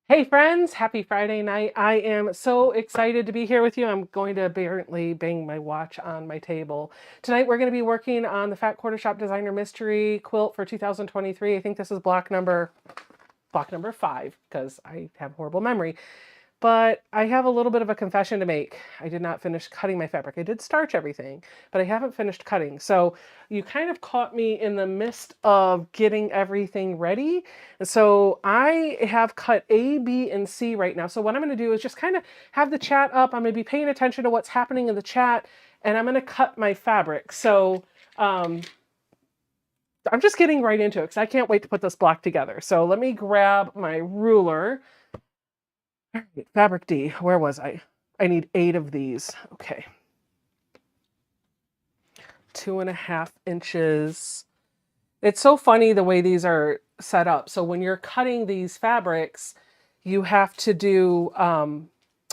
Hey friends, happy Friday night. I am so excited to be here with you. I'm going to apparently bang my watch on my table. Tonight we're going to be working on the Fat Quarter Shop Designer Mystery Quilt for 2023. I think this is block number 5 because I have horrible memory. But I have a little bit of a confession to make. I did not finish cutting my fabric. I did starch everything, but I haven't finished cutting. So you kind of caught me in the midst of getting everything ready. And so I have cut A, B, and C right now. So what I'm going to do is just kind of have the chat up. I'm going to be paying attention to what's happening in the chat, and I'm going to cut my fabric. So I'm just getting right into it because I can't wait to put this block together. So let me grab my ruler. All right, fabric D, where was I? I need 8 of these. Okay. 2.5 inches. It's so funny the way these are set up. So when you're cutting these fabrics, you have to do,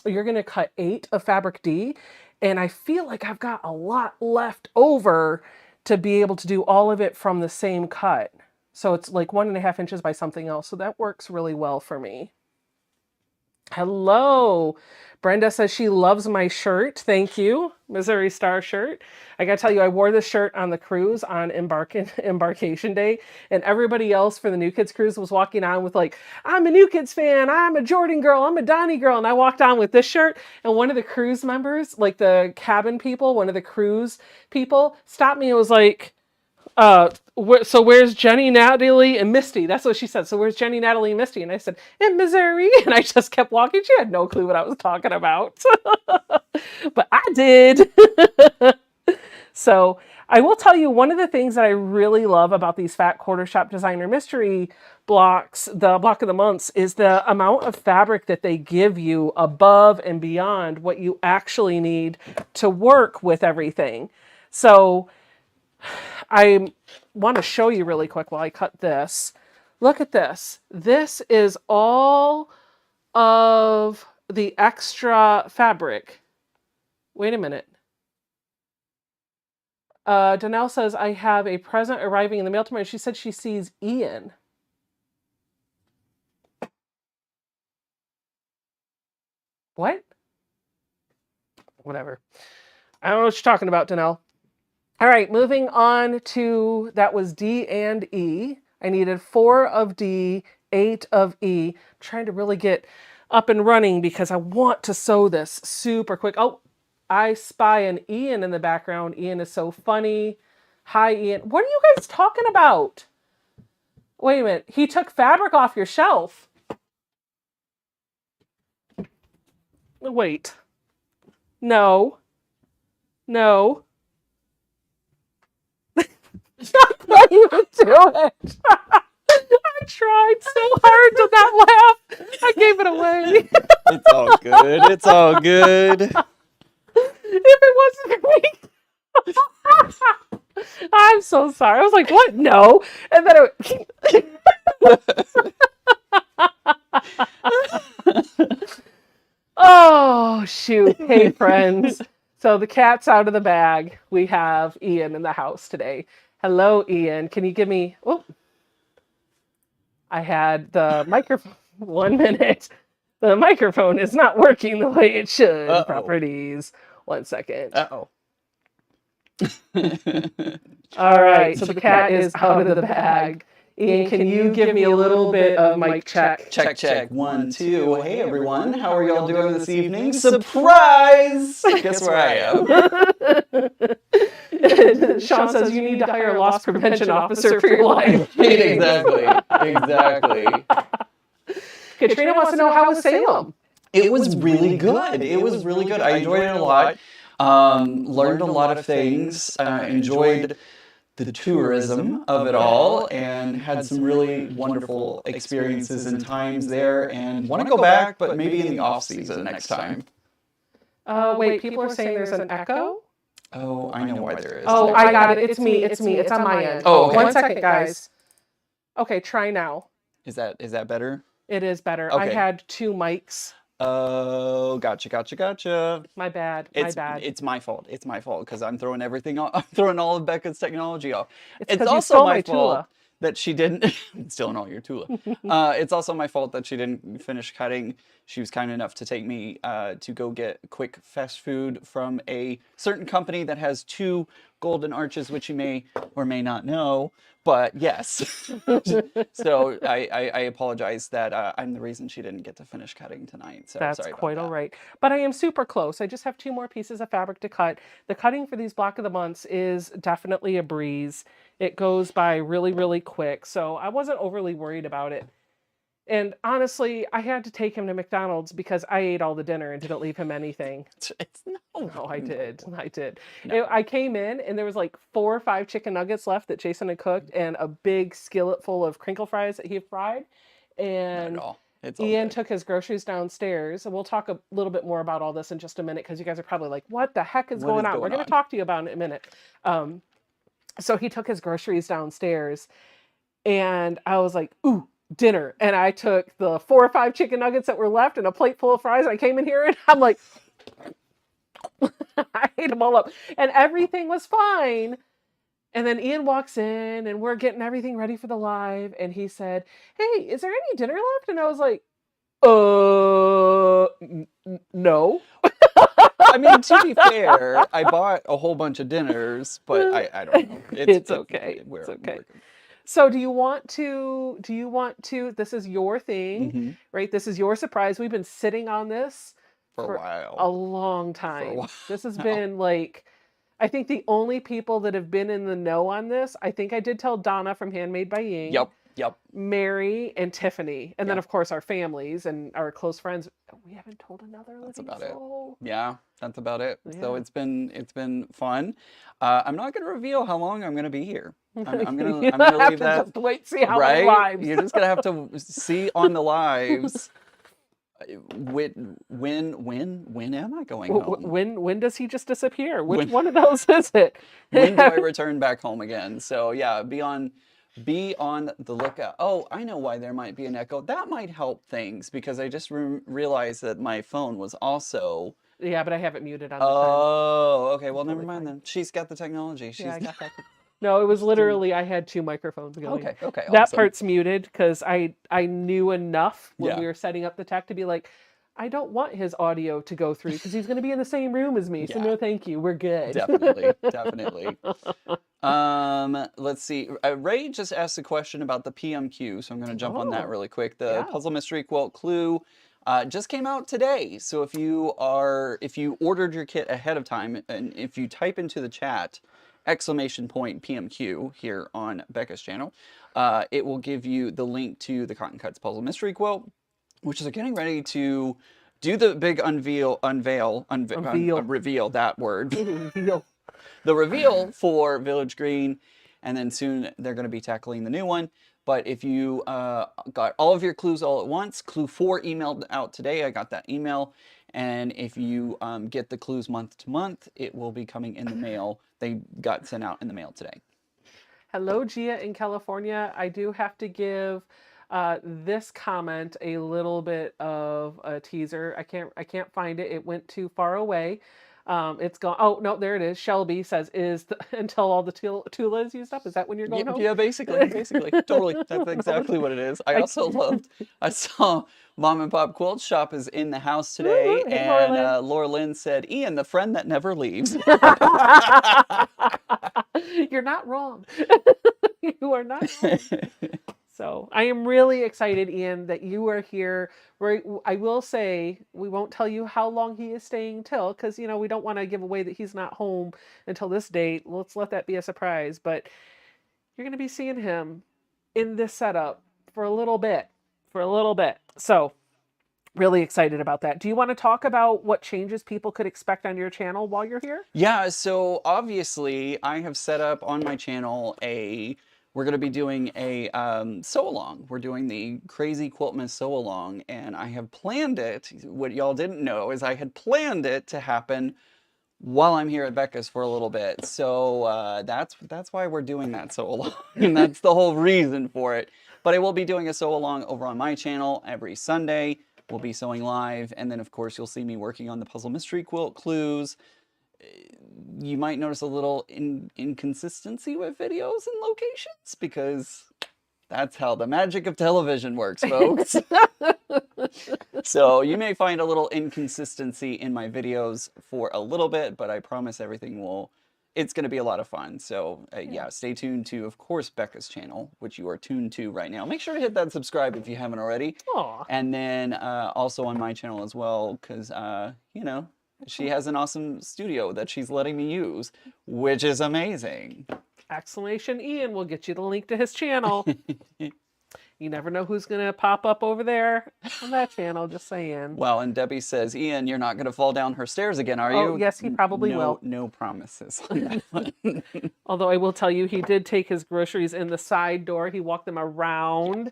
you're going to cut 8 of fabric D. And I feel like I've got a lot left over to be able to do all of it from the same cut. So it's like 1.5 inches by something else. So that works really well for me. Hello. Brenda says she loves my shirt. Thank you. Missouri Star shirt. I got to tell you, I wore this shirt on the cruise on embarkation day, and everybody else for the New Kids cruise was walking on with like, I'm a New Kids fan, I'm a Jordan girl, I'm a Donnie girl, and I walked on with this shirt, and one of the cruise members, like the cabin people, one of the cruise people stopped me and was like, so where's Jenny, Natalie, and Misty? That's what she said. So where's Jenny, Natalie, and Misty? And I said, in Missouri. And I just kept walking. She had no clue what I was talking about. But I did. So I will tell you, one of the things that I really love about these Fat Quarter Shop Designer Mystery blocks, the block of the months, is the amount of fabric that they give you above and beyond what you actually need to work with everything. So I want to show you really quick while I cut this. Look at this. This is all of the extra fabric. Wait a minute. Danelle says, I have a present arriving in the mail tomorrow. She said she sees Ian. What? Whatever. I don't know what you're talking about, Danelle. All right, moving on to, that was D and E. I needed 4 of D, 8 of E. I'm trying to really get up and running because I want to sew this super quick. Oh, I spy an Ian in the background. Ian is so funny. Hi, Ian. What are you guys talking about? Wait a minute. He took fabric off your shelf. Wait. No. No. I can't even do it. I tried so hard to not laugh. I gave it away. It's all good. It's all good. If it wasn't me. I'm so sorry. I was like, what? No. And then oh, shoot. Hey, friends. So the cat's out of the bag. We have Ian in the house today. Hello, Ian. Can you give me... Oh, I had the microphone. 1 minute. The microphone is not working the way it should. Uh-oh. Properties. 1 second. Uh-oh. All right, so the cat is out of the bag. Ian, can you give me a little bit of mic check? Check, check. 1, 2. Hey, everyone. How are y'all doing this evening? Surprise! Guess where I am? Sean says you need to hire a loss prevention officer for your life. Exactly. Exactly. Katrina wants to know, how was Salem? It was really good. It was really good. I enjoyed it a lot. Learned a lot of things. Enjoyed the tourism of it all, and had some really wonderful experiences and times there, and want to go back, but maybe in the off season next time. Wait, people are saying there's an echo? Oh, I know why there is. Oh, I got it. It's me. It's on my end. Oh, okay. 1 second, guys. Okay, try now. Is that better? It is better. Okay. I had 2 mics. Oh, gotcha. My bad. It's my fault. It's my fault because I'm throwing everything off. I'm throwing all of Becca's technology off. It's also my fault Tula. that she didn't. Stealing all your Tula. It's also my fault that she didn't finish cutting. She was kind enough to take me to go get quick fast food from a certain company that has 2 golden arches, which you may or may not know. But yes, so I apologize that I'm the reason she didn't get to finish cutting tonight. So that's sorry about quite that. all right. But I am super close. I just have 2 more pieces of fabric to cut. The cutting for these block of the months is definitely a breeze. It goes by really, really quick. So I wasn't overly worried about it. And honestly, I had to take him to McDonald's because I ate all the dinner and didn't leave him anything. No, I did. No. I came in and there was like 4 or 5 chicken nuggets left that Jason had cooked, and a big skillet full of crinkle fries that he had fried. And Not at all. It's all Ian good. took his groceries downstairs, and we'll talk a little bit more about all this in just a minute because you guys are probably like, what the heck is going on? We're going to talk to you about it in a minute. So he took his groceries downstairs, and I was like, ooh, dinner. And I took the 4 or 5 chicken nuggets that were left and a plate full of fries. I came in here and I'm like, I ate them all up, and everything was fine. And then Ian walks in and we're getting everything ready for the live. And he said, hey, is there any dinner left? And I was like, no. I mean, to be fair, I bought a whole bunch of dinners, but I don't know. It's okay. It's okay. So do you want to, this is your thing, right? This is your surprise. We've been sitting on this for a while. A long time. This has been like, I think the only people that have been in the know on this, I think I did tell Donna from Handmade by Ying. Yep. Mary and Tiffany. And then of course our families and our close friends. We haven't told another living That's about soul. it. Yeah, that's about it. Yeah. So it's been fun. I'm not going to reveal how long I'm going to be here. I'm going to leave that. Just wait, see how many lives. You're just going to have to see on the lives. When am I going home? When does he just disappear? Which one of those is it? When do I return back home again? So yeah, be on the lookout. Oh, I know why there might be an echo. That might help things because I just realized that my phone was also. Yeah, but I have it muted on the Oh, okay. Well, never mind then. She's got the technology. I got that. No, it was literally I had 2 microphones going. Okay. That awesome. part's muted because I knew enough when we were setting up the tech to be like, I don't want his audio to go through because he's going to be in the same room as me. So no, thank you. We're good. Definitely. Let's see. Ray just asked a question about the PMQ, so I'm going to jump on that really quick. The Puzzle Mystery Quilt Clue just came out today. So if you ordered your kit ahead of time, and if you type into the chat !PMQ here on Becca's channel, it will give you the link to the Cotton Cuts Puzzle Mystery Quilt, which is getting ready to do the big reveal that word. The reveal for Village Green, and then soon they're going to be tackling the new one. But if you got all of your clues all at once, Clue 4 emailed out today. I got that email. And if you get the clues month to month, it will be coming in the mail. They got sent out in the mail today. Hello, Gia in California. I do have to give this comment a little bit of a teaser. I can't find it. It went too far away. It's gone. Oh no, there it is. Shelby says, "Is until all the Tula is used up? Is that when you're Yeah, going home?" yeah, basically, totally. That's exactly what it is. I I, also loved. I saw Mom and Pop Quilt Shop is in the house today, Hey, Laura and Lynn. Laura Lynn said, "Ian, the friend that never leaves." You're not wrong. You are not wrong. So I am really excited, Ian, that you are here. I will say we won't tell you how long he is staying till, because we don't want to give away that he's not home until this date. Let's let that be a surprise. But you're going to be seeing him in this setup for a little bit, So really excited about that. Do you want to talk about what changes people could expect on your channel while you're here? Yeah, so obviously I have set up on my channel we're going to be doing a sew-along. We're doing the Crazy Quiltmas sew-along, and I have planned it. What y'all didn't know is I had planned it to happen while I'm here at Becca's for a little bit. So that's why we're doing that sew-along, and that's the whole reason for it. But I will be doing a sew-along over on my channel every Sunday. We'll be sewing live, and then of course you'll see me working on the Puzzle Mystery Quilt clues. You might notice a little inconsistency with videos and locations, because that's how the magic of television works, folks. So you may find a little inconsistency in my videos for a little bit, but I promise it's going to be a lot of fun. So yeah, stay tuned to, of course, Becca's channel, which you are tuned to right now. Make sure to hit that subscribe if you haven't already. Aw. And then also on my channel as well, because, she has an awesome studio that she's letting me use, which is amazing. Exclamation Ian will get you the link to his channel. You never know who's going to pop up over there on that channel, just saying. Well, and Debbie says, Ian, you're not going to fall down her stairs again, are Oh, you? yes, he probably will. No promises on that one. Although I will tell you, he did take his groceries in the side door. He walked them around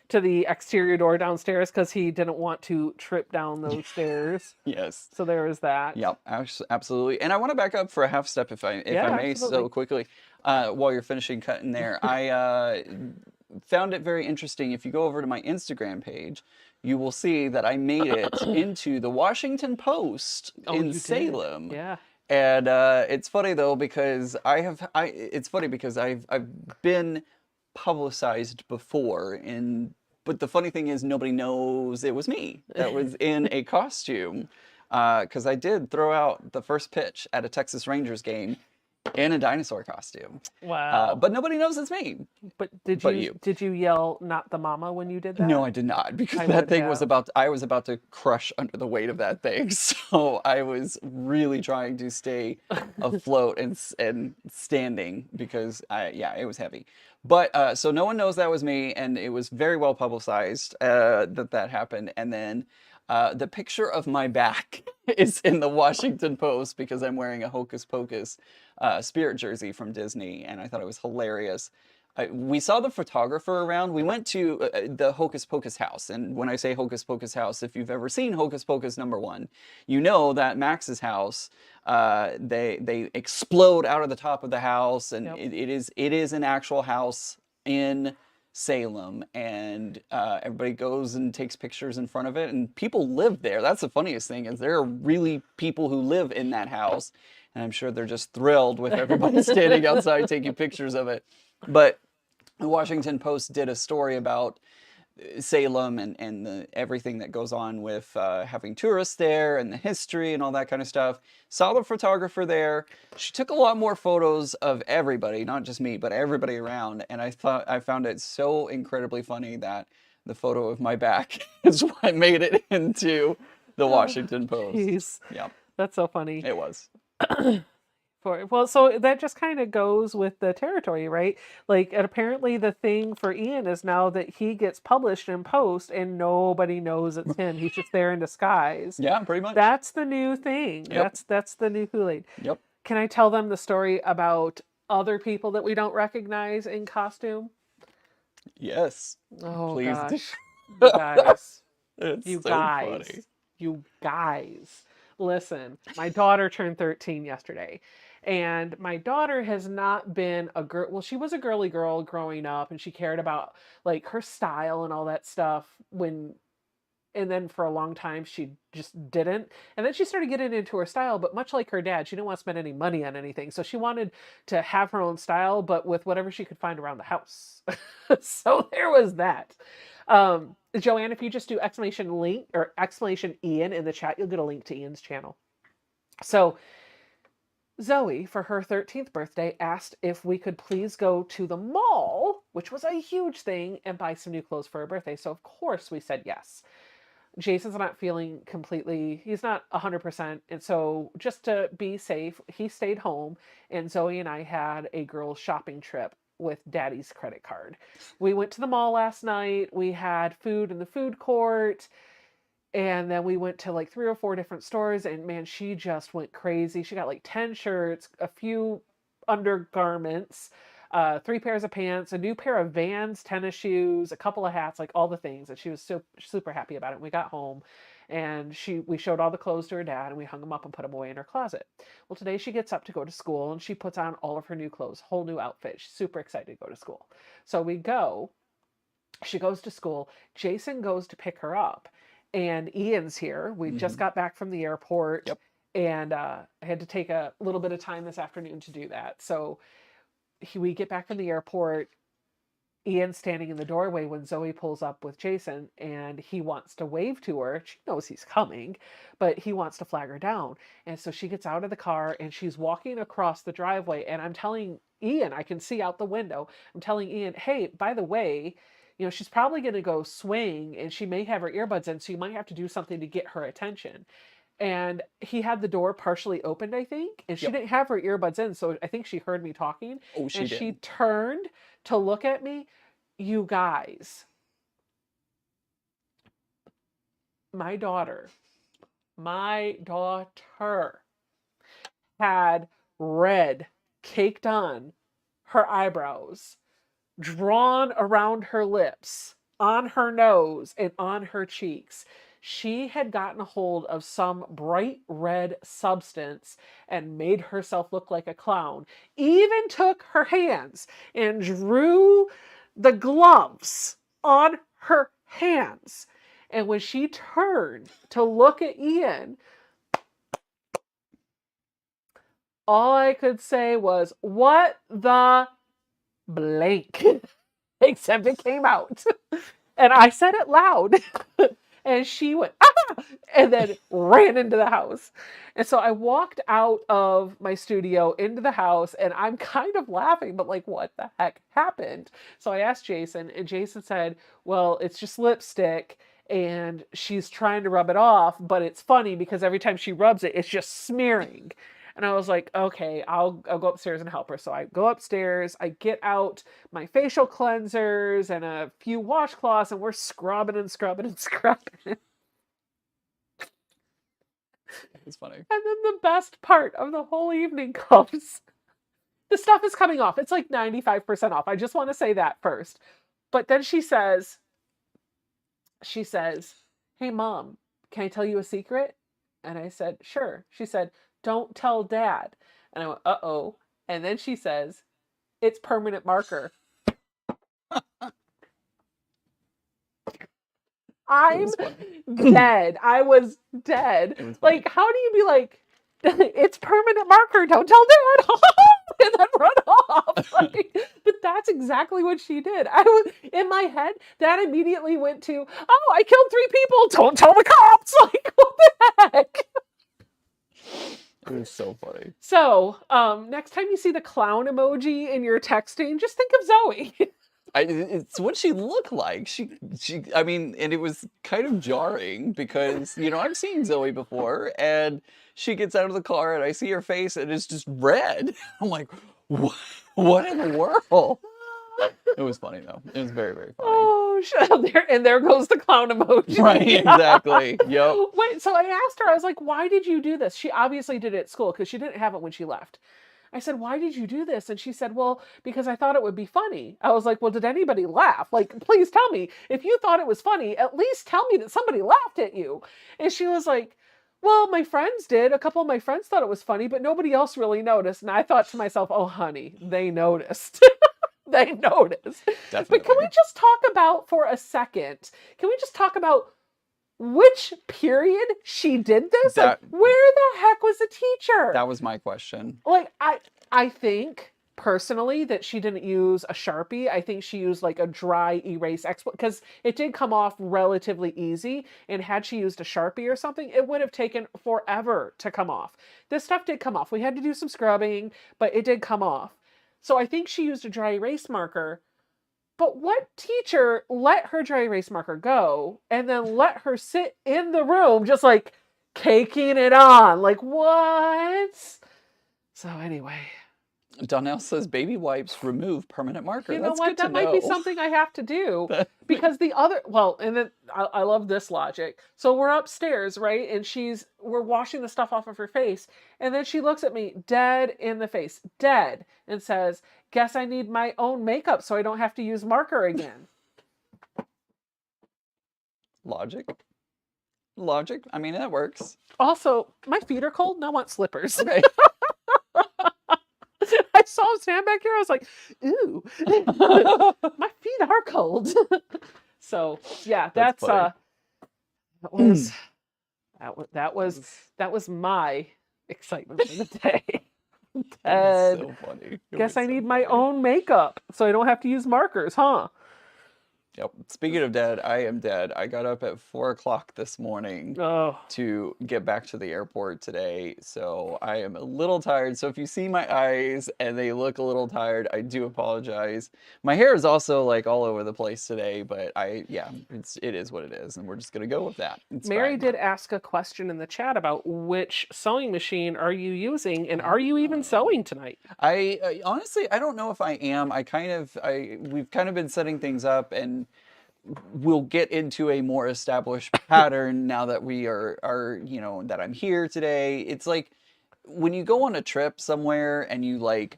to the exterior door downstairs because he didn't want to trip down those stairs. Yes. So there is that. Yep, absolutely. And I want to back up for a half step if I may, absolutely. so quickly, while you're finishing cutting there. I found it very interesting. If you go over to my Instagram page, you will see that I made it into the Washington Post in Salem. Yeah. And it's funny though, because it's funny because I've been publicized before, but the funny thing is nobody knows it was me that was in a costume, because I did throw out the first pitch at a Texas Rangers game in a dinosaur costume. Wow. But nobody knows it's me. But did you yell "not the mama" when you did that? No, I did not, because I that thing would was I was about to crush under the weight of that thing. So I was really trying to stay afloat and standing, because it was heavy. But so no one knows that was me, and it was very well publicized that happened. And then the picture of my back is in the Washington Post because I'm wearing a Hocus Pocus spirit jersey from Disney, and I thought it was hilarious. We saw the photographer around. We went to the Hocus Pocus house. And when I say Hocus Pocus house, if you've ever seen Hocus Pocus #1, you know that Max's house, they explode out of the top of the house. And it is an actual house in Salem. And everybody goes and takes pictures in front of it. And people live there. That's the funniest thing, is there are really people who live in that house. And I'm sure they're just thrilled with everybody standing outside taking pictures of it. But the Washington Post did a story about Salem and everything that goes on with having tourists there and the history and all that kind of stuff. Saw the photographer there. She took a lot more photos of everybody, not just me, but everybody around. And I found it so incredibly funny that the photo of my back is what made it into the Washington Post. Jeez. Yeah, That's so funny. it was. Well, so that just kind of goes with the territory, right? Like, and apparently the thing for Ian is now that he gets published in Post and nobody knows it's him. He's just there in disguise. Yeah, pretty much. That's the new thing. Yep. That's the new Kool-Aid. Yep. Can I tell them the story about other people that we don't recognize in costume? Yes. Oh, Please gosh. You guys. It's You so guys. funny. You guys. Listen, my daughter turned 13 yesterday. And my daughter has not been a girl. Well, she was a girly girl growing up, and she cared about like her style and all that stuff when And then for a long time, she just didn't. And then she started getting into her style, but much like her dad, she didn't want to spend any money on anything. So she wanted to have her own style, but with whatever she could find around the house. So there was that. Joanne, if you just do exclamation link or exclamation Ian in the chat, you'll get a link to Ian's channel. So Zoe, for her 13th birthday, asked if we could please go to the mall, which was a huge thing, and buy some new clothes for her birthday. So, of course, we said yes. Jason's not feeling completely, he's not 100%. And so, just to be safe, he stayed home, and Zoe and I had a girls' shopping trip with Daddy's credit card. We went to the mall last night. We had food in the food court. And then we went to like 3 or 4 different stores, and man, she just went crazy. She got like 10 shirts, a few undergarments, 3 pairs of pants, a new pair of Vans tennis shoes, a couple of hats, like all the things. And she was so super happy about it. And we got home, and we showed all the clothes to her dad, and we hung them up and put them away in her closet. Well, today she gets up to go to school, and she puts on all of her new clothes, whole new outfit. She's super excited to go to school. So we go. She goes to school. Jason goes to pick her up. And Ian's here. We just got back from the airport. Yep. And I had to take a little bit of time this afternoon to do that. So we get back from the airport. Ian's standing in the doorway when Zoe pulls up with Jason, and he wants to wave to her. She knows he's coming, but he wants to flag her down. And so she gets out of the car, and she's walking across the driveway. And I'm telling Ian, I can see out the window, I'm telling Ian, hey, by the way, she's probably going to go swing, and she may have her earbuds in, so you might have to do something to get her attention. And he had the door partially opened, I think, and she didn't have her earbuds in, so I think she heard me talking. Oh, she and did. She turned to look at me. You guys, my daughter had red caked on her eyebrows, drawn around her lips, on her nose, and on her cheeks. She had gotten a hold of some bright red substance and made herself look like a clown. Even took her hands and drew the gloves on her hands. And when she turned to look at Ian, all I could say was, what the blank? Except it came out. And I said it loud. And she went, ah! And then ran into the house. And so I walked out of my studio into the house, and I'm kind of laughing, but like, what the heck happened? So I asked Jason, and Jason said, well, it's just lipstick, and she's trying to rub it off, but it's funny because every time she rubs it, it's just smearing. And I was like, okay, I'll go upstairs and help her. So I go upstairs, I get out my facial cleansers and a few washcloths, and we're scrubbing and scrubbing and scrubbing. It's funny. And then the best part of the whole evening comes. The stuff is coming off. It's like 95% off. I just want to say that first. But then she says, hey, Mom, can I tell you a secret? And I said, sure. She said, don't tell Dad. And I went, uh-oh. And then she says, it's permanent marker. I'm dead. I was dead. Like, how do you be like, it's permanent marker, don't tell Dad. And then run off. Like, but that's exactly what she did. I was in my head, that immediately went to, oh, I killed 3 people. Don't tell the cops. Like, what the heck? It was so funny. So, next time you see the clown emoji in your texting, just think of Zoe. It's what she looked like. I mean, and it was kind of jarring because, I've seen Zoe before, and she gets out of the car and I see her face and it's just red. I'm like, what in the world? It was funny though. It was very, very funny. Oh, there goes the clown emoji. Right, exactly. Yep. Wait, so I asked her, I was like, why did you do this? She obviously did it at school because she didn't have it when she left. I said, why did you do this? And she said, well, because I thought it would be funny. I was like, well, did anybody laugh? Like, please tell me. If you thought it was funny, at least tell me that somebody laughed at you. And she was like, well, my friends did. A couple of my friends thought it was funny, but nobody else really noticed. And I thought to myself, oh, honey, they noticed. They noticed. Definitely. But can we just talk about, for a second, can we just talk about which period she did this. Like, That where the heck was the teacher? that was my question. Like, I think personally that she didn't use a Sharpie. I think she used like a dry erase because it did come off relatively easy. And had she used a Sharpie or something, it would have taken forever to come off. This stuff did come off. We had to do some scrubbing, but it did come off. So I think she used a dry erase marker. But what teacher let her dry erase marker go and then let her sit in the room just like caking it on? Like, what? So anyway, Donnell says baby wipes remove permanent marker. you know That's what? good to That might be know. something I have to do That- because the other, well, and then I love this logic. So we're upstairs, right? And we're washing the stuff off of her face. And then she looks at me dead in the face, dead, and says, guess I need my own makeup so I don't have to use marker again. Logic. Logic. I mean, that works. Also, my feet are cold and I want slippers. Okay. I saw him stand back here. I was like, ooh, my feet are cold. So yeah, That's funny. that was my excitement for the day. That's Ted, so funny. It guess was I so need my funny. own makeup so I don't have to use markers, huh? Yep. Speaking of dead, I am dead. I got up at 4 o'clock this morning Oh, to get back to the airport today, so I am a little tired. So if you see my eyes and they look a little tired, I do apologize. My hair is also like all over the place today, but it is what it is, and we're just gonna go with that. It's Mary fine. did ask a question in the chat about which sewing machine are you using and are you even sewing tonight? I honestly, I don't know if I am. We've kind of been setting things up, and we'll get into a more established pattern now that we are that I'm here today. It's like when you go on a trip somewhere and you like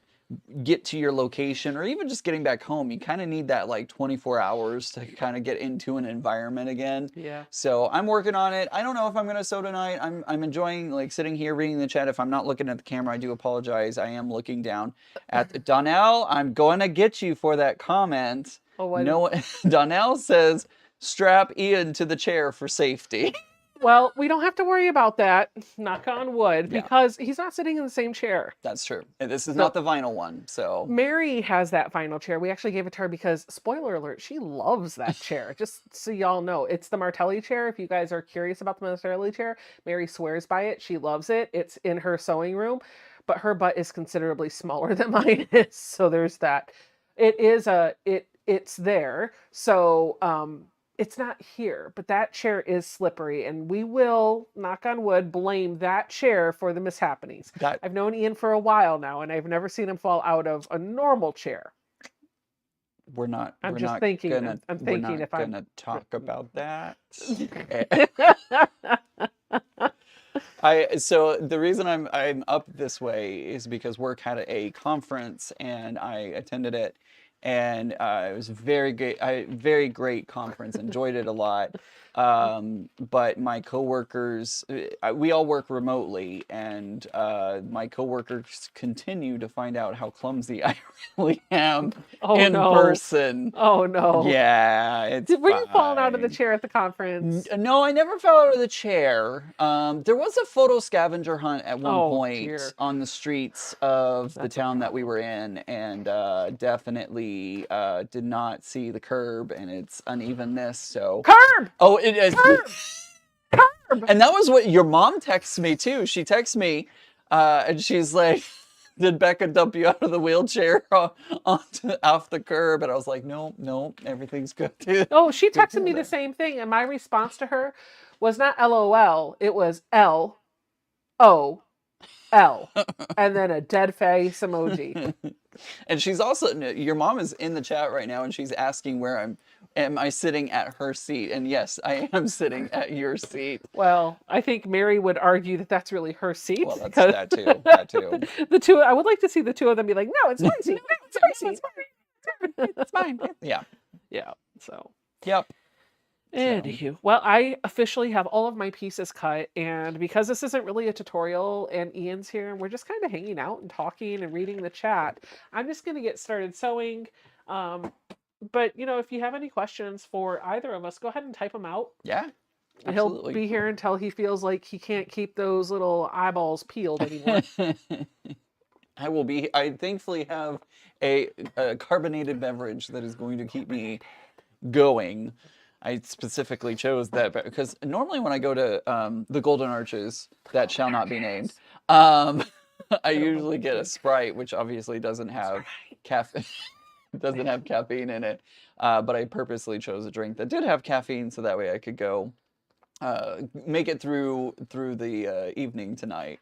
get to your location, or even just getting back home, you kind of need that like 24 hours to kind of get into an environment again. Yeah. So I'm working on it. I don't know if I'm gonna sew tonight. I'm enjoying like sitting here reading the chat. If I'm not looking at the camera, I do apologize. I am looking down at Donnell. I'm going to get you for that comment. Oh, what? No, Donnell says strap Ian to the chair for safety. Well, we don't have to worry about that, knock on wood, Yeah. because he's not sitting in the same chair. That's true. And this is not the vinyl one, so. Mary has that vinyl chair. We actually gave it to her because, spoiler alert, she loves that chair. Just so y'all know, it's the Martelli chair. If you guys are curious about the Martelli chair, Mary swears by it. She loves it. It's in her sewing room, but her butt is considerably smaller than mine is. So there's that. It's there. So, it's not here, but that chair is slippery, and we will, knock on wood, blame that chair for the mishappenings. I've known Ian for a while now, and I've never seen him fall out of a normal chair. We're not. I'm we're just not thinking. Gonna, I'm we're thinking not if I'm gonna talk about that. So the reason I'm up this way is because work had a conference and I attended it, and it was very great conference. Enjoyed it a lot. But my coworkers, we all work remotely, and my coworkers continue to find out how clumsy I really am in person. Oh no! Yeah, it's Were you falling out of the fine. chair at the conference? No, I never fell out of the chair. There was a photo scavenger hunt at one point dear. on the streets of the town that we were in, and definitely did not see the curb and its unevenness. So Curb! Oh, it is. Curb! Curb! And that was what your mom texts me too. She texts me, and she's like, "Did Becca dump you out of the wheelchair off the curb?" And I was like, "No, everything's good." Oh, she texted me the same thing, and my response to her was not LOL. It was LOL, and then a dead face emoji. And she's also, your mom is in the chat right now, and she's asking where am I sitting at her seat? And yes, I am sitting at your seat. Well, I think Mary would argue that that's really her seat. Well, that's that too. That too. The two, I would like to see the two of them be like, "No, it's my seat. No, it's my seat. It's fine. Yeah. Yeah. So. Yep. Anywho, well, I officially have all of my pieces cut, and because this isn't really a tutorial and Ian's here and we're just kind of hanging out and talking and reading the chat, I'm just going to get started sewing. But, if you have any questions for either of us, go ahead and type them out. Yeah. He'll Absolutely. be here until he feels like he can't keep those little eyeballs peeled anymore. I thankfully have a carbonated beverage that is going to keep me going. I specifically chose that because normally when I go to the Golden Arches, that shall not be named, um, I don't know usually what get to a do. Sprite, which obviously doesn't have caffeine. Doesn't have caffeine in it, but I purposely chose a drink that did have caffeine so that way I could go make it through the evening tonight.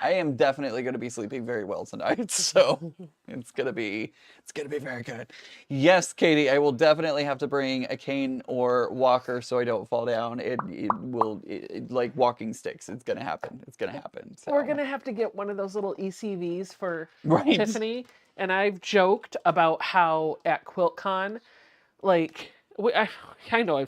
I am definitely going to be sleeping very well tonight, so it's gonna be very good. Yes, Katie, I will definitely have to bring a cane or walker so I don't fall down. Like walking sticks. It's gonna happen. It's gonna happen. So We're gonna have to get one of those little ECVs for right. Tiffany. And I've joked about how at QuiltCon, like I know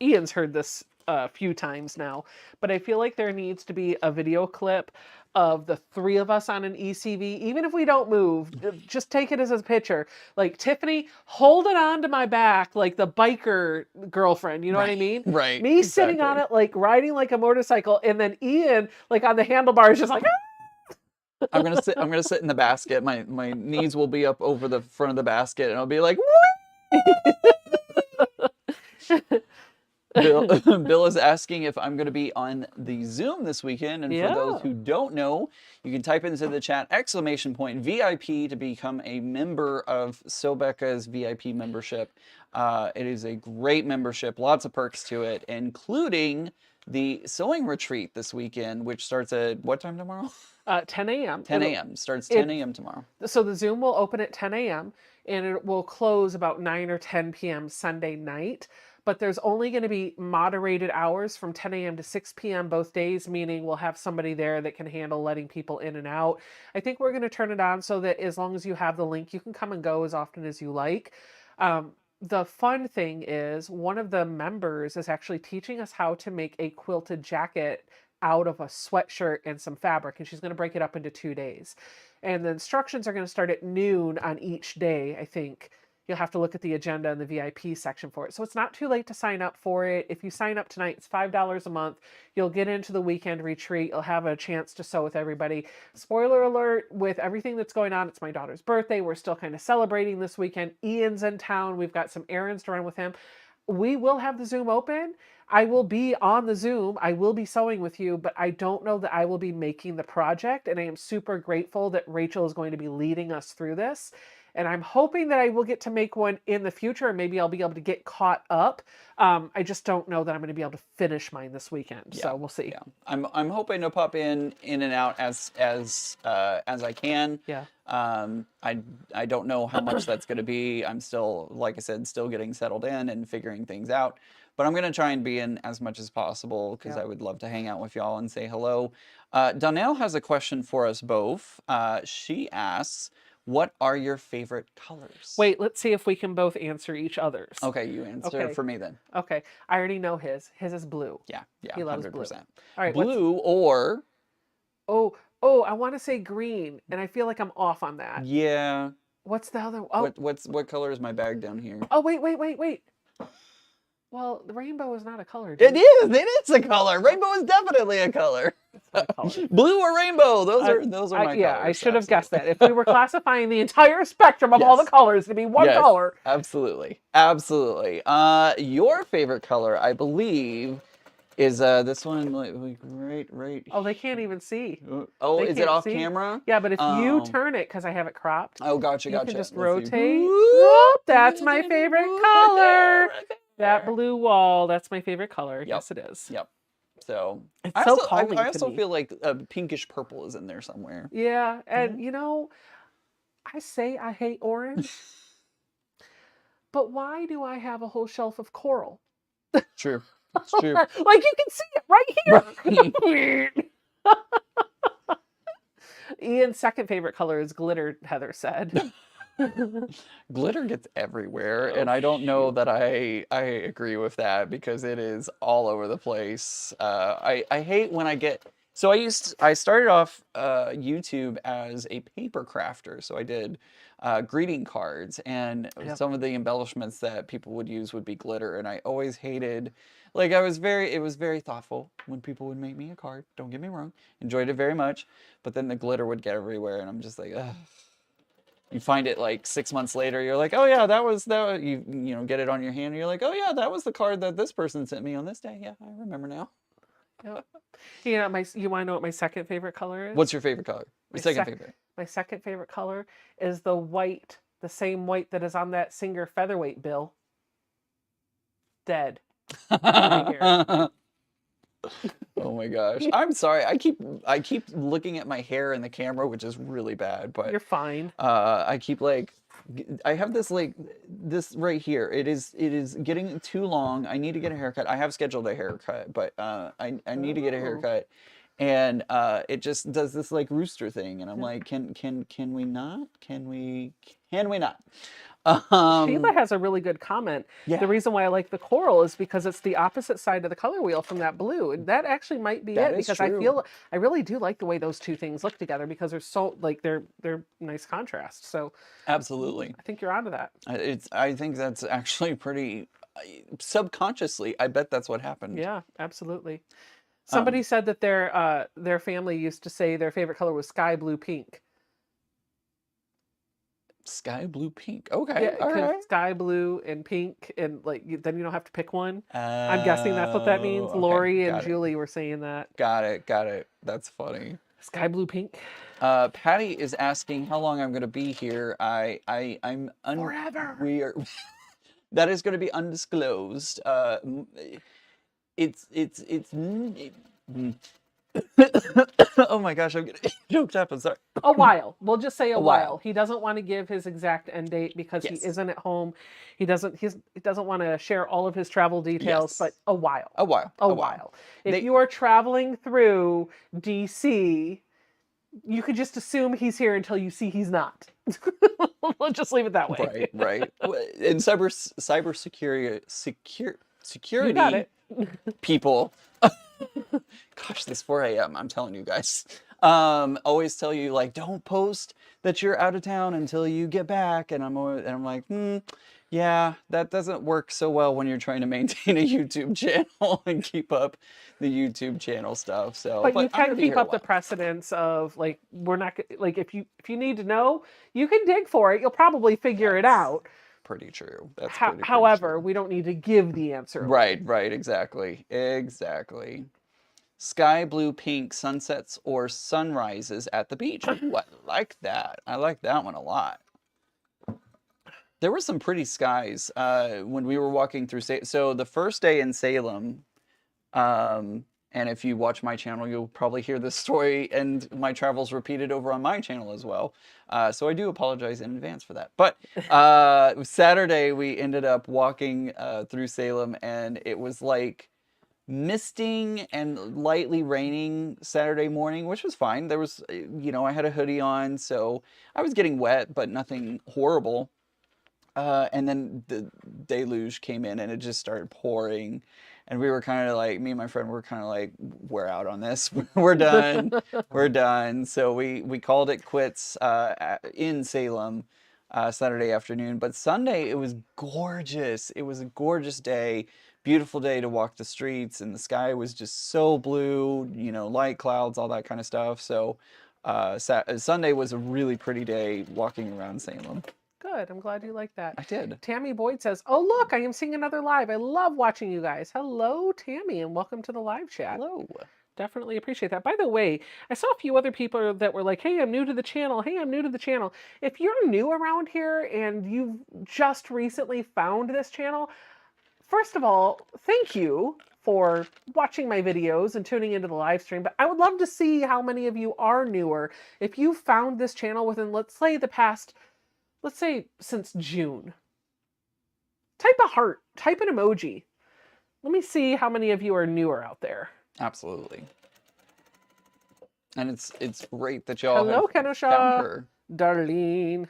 Ian's heard this a few times now, but I feel like there needs to be a video clip of the three of us on an ECV, even if we don't move, just take it as a picture. Like Tiffany holding on to my back like the biker girlfriend, you know what I mean? Right. Me sitting on Exactly. it like riding like a motorcycle, and then Ian like on the handlebars just like I'm gonna sit in the basket. My knees will be up over the front of the basket, and I'll be like, Bill, Bill is asking if I'm going to be on the Zoom this weekend. And for those yeah. who don't know, you can type into the chat !VIP to become a member of Becca's VIP membership. It is a great membership, lots of perks to it, including the sewing retreat this weekend, which starts at what time tomorrow? 10 a.m. 10 a.m. Starts 10 a.m. tomorrow. So the Zoom will open at 10 a.m. and it will close about 9 or 10 p.m. Sunday night. But there's only going to be moderated hours from 10 a.m. to 6 p.m. both days, meaning we'll have somebody there that can handle letting people in and out. I think we're going to turn it on so that as long as you have the link, you can come and go as often as you like. The fun thing is one of the members is actually teaching us how to make a quilted jacket out of a sweatshirt and some fabric, and she's going to break it up into 2 days. And the instructions are going to start at noon on each day, I think. You'll have to look at the agenda in the VIP section for it. So it's not too late to sign up for it. If you sign up tonight, it's $5 a month. You'll get into the weekend retreat. You'll have a chance to sew with everybody. Spoiler alert, with everything that's going on, it's my daughter's birthday. We're still kind of celebrating this weekend. Ian's in town. We've got some errands to run with him. We will have the Zoom open. I will be on the Zoom. I will be sewing with you, but I don't know that I will be making the project. And I am super grateful that Rachel is going to be leading us through this. And I'm hoping that I will get to make one in the future, and maybe I'll be able to get caught up. I just don't know that I'm going to be able to finish mine this weekend. So we'll see. Yeah, I'm hoping to pop in and out as I can. Yeah. I don't know how much that's going to be. I'm still, like I said, still getting settled in and figuring things out. But I'm going to try and be in as much as possible because I would love to hang out with y'all and say hello. Donnell has a question for us both. She asks, what are your favorite colors? Wait, let's see if we can both answer each other's. Okay, you answer for me then. Okay, I already know his. His is blue. Yeah, He loves 100%. blue. All right, blue or... Oh, I want to say green, and I feel like I'm off on that. Yeah. What's the other? Oh, what color is my bag down here? Oh, wait. Well, the rainbow is not a color. It is a color. Rainbow is definitely a color. Blue or rainbow, those are my colors. Yeah, I should have guessed that. If we were classifying the entire spectrum of all the colors to be one color. Absolutely. Your favorite color, I believe, is this one right. Oh, they can't even see. Oh, They is it can't off see. camera? Yeah, but if you turn it, because I have it cropped. Oh, gotcha. You can just Let's see. rotate. Whoop, that's my favorite color. That blue wall, that's my favorite color. Yes, it is. Yep. So it's I so also, calming I also to me. feel like a pinkish purple is in there somewhere. Yeah, and you know, I say I hate orange, but why do I have a whole shelf of coral? True. It's true. Like you can see it right here. Ian's second favorite color is glitter, Heather said. Glitter gets everywhere, and I don't know that I agree with that because it is all over the place. I hate when I get So I started off YouTube as a paper crafter. So I did greeting cards, and Yep. some of the embellishments that people would use would be glitter. And I always hated, like it was very thoughtful when people would make me a card. Don't get me wrong, enjoyed it very much. But then the glitter would get everywhere, and I'm just like, ugh. You find it like 6 months later, you're like, oh yeah, you know, get it on your hand, and you're like, oh yeah, that was the card that this person sent me on this day. Yeah, I remember now. Yep. You know, you want to know what my second favorite color is? What's your favorite color? Your My second sec favorite? my second favorite color is the white, the same white that is on that Singer featherweight bill. Dead. Right here. Oh my gosh. I'm sorry. I keep looking at my hair in the camera, which is really bad, but You're fine. I keep like I have this like this right here. It is getting too long. I need to get a haircut. I have scheduled a haircut, but I need to get a Oh. haircut. And it just does this like rooster thing, and I'm like, can we not? Can we not? Sheila Um has a really good comment. The yeah, reason why I like the coral is because it's the opposite side of the color wheel from that blue. And that actually might be that it is because true. I really do like the way those two things look together because they're so like they're nice contrast. So Absolutely. I think you're onto that. I think that's actually pretty subconsciously. I bet that's what happened. Yeah, absolutely. Um, Somebody said that their family used to say their favorite color was sky blue pink. Sky blue pink. Okay, Yeah, all because right. sky blue and pink, and like then you don't have to pick one. I'm guessing that's what that means. Okay, Lori and got it. Julie were saying that. Got it. That's funny. Sky blue pink. Patty is asking how long I'm going to be here. Forever. We are, that is going to be undisclosed. It, oh my gosh, I'm getting choked up. I'm sorry. A while. We'll just say a A while. while. He doesn't want to give his exact end date because he Yes. isn't at home. He doesn't want to share all of his travel details, but Yes. a while. A while. A A while. while. If They you are traveling through DC, you could just assume he's here until you see he's not. We'll just leave it that way. Right, right. In You got security it. people, gosh, this 4 a.m. I'm telling you guys, always tell you like don't post that you're out of town until you get back, and I'm like, yeah, that doesn't work so well when you're trying to maintain a YouTube channel and keep up the YouTube channel stuff. So, But you but I'm can gonna be keep here a up the while. precedence of like we're not like if you need to know, you can dig for it. You'll probably figure it That's out. pretty true. That's pretty However, true. we don't need to give the answer Right, away. right, exactly. Exactly. Sky blue pink sunsets or sunrises at the beach. Ooh, I like that. I like that one a lot. There were some pretty skies when we were walking through. So the first day in Salem, and if you watch my channel, you'll probably hear this story and my travels repeated over on my channel as well. So I do apologize in advance for that. But Saturday, we ended up walking through Salem, and it was like misting and lightly raining Saturday morning, which was fine. There was, I had a hoodie on, so I was getting wet, but nothing horrible. And then the deluge came in and it just started pouring. And we were kind of like, me and my friend were kind of like, we're out on this. We're done. We're done. So we called it quits in Salem Saturday afternoon. But Sunday, it was gorgeous. It was a gorgeous day, beautiful day to walk the streets. And the sky was just so blue, light clouds, all that kind of stuff. So Sunday was a really pretty day walking around Salem. Good. I'm glad you like that. I did. Tammy Boyd says, "Oh look, I am seeing another live. I love watching you guys. Hello, Tammy, and welcome to the live chat. Hello. Definitely appreciate that. By the way, I saw a few other people that were like, "Hey, I'm new to the channel. Hey, I'm new to the channel." If you're new around here and you've just recently found this channel, first of all, thank you for watching my videos and tuning into the live stream. But I would love to see how many of you are newer. If you found this channel within, let's say since June, type a heart, type an emoji. Let me see how many of you are newer out there. Absolutely. And it's great that y'all Hello, have found Kenosha, her. Darlene.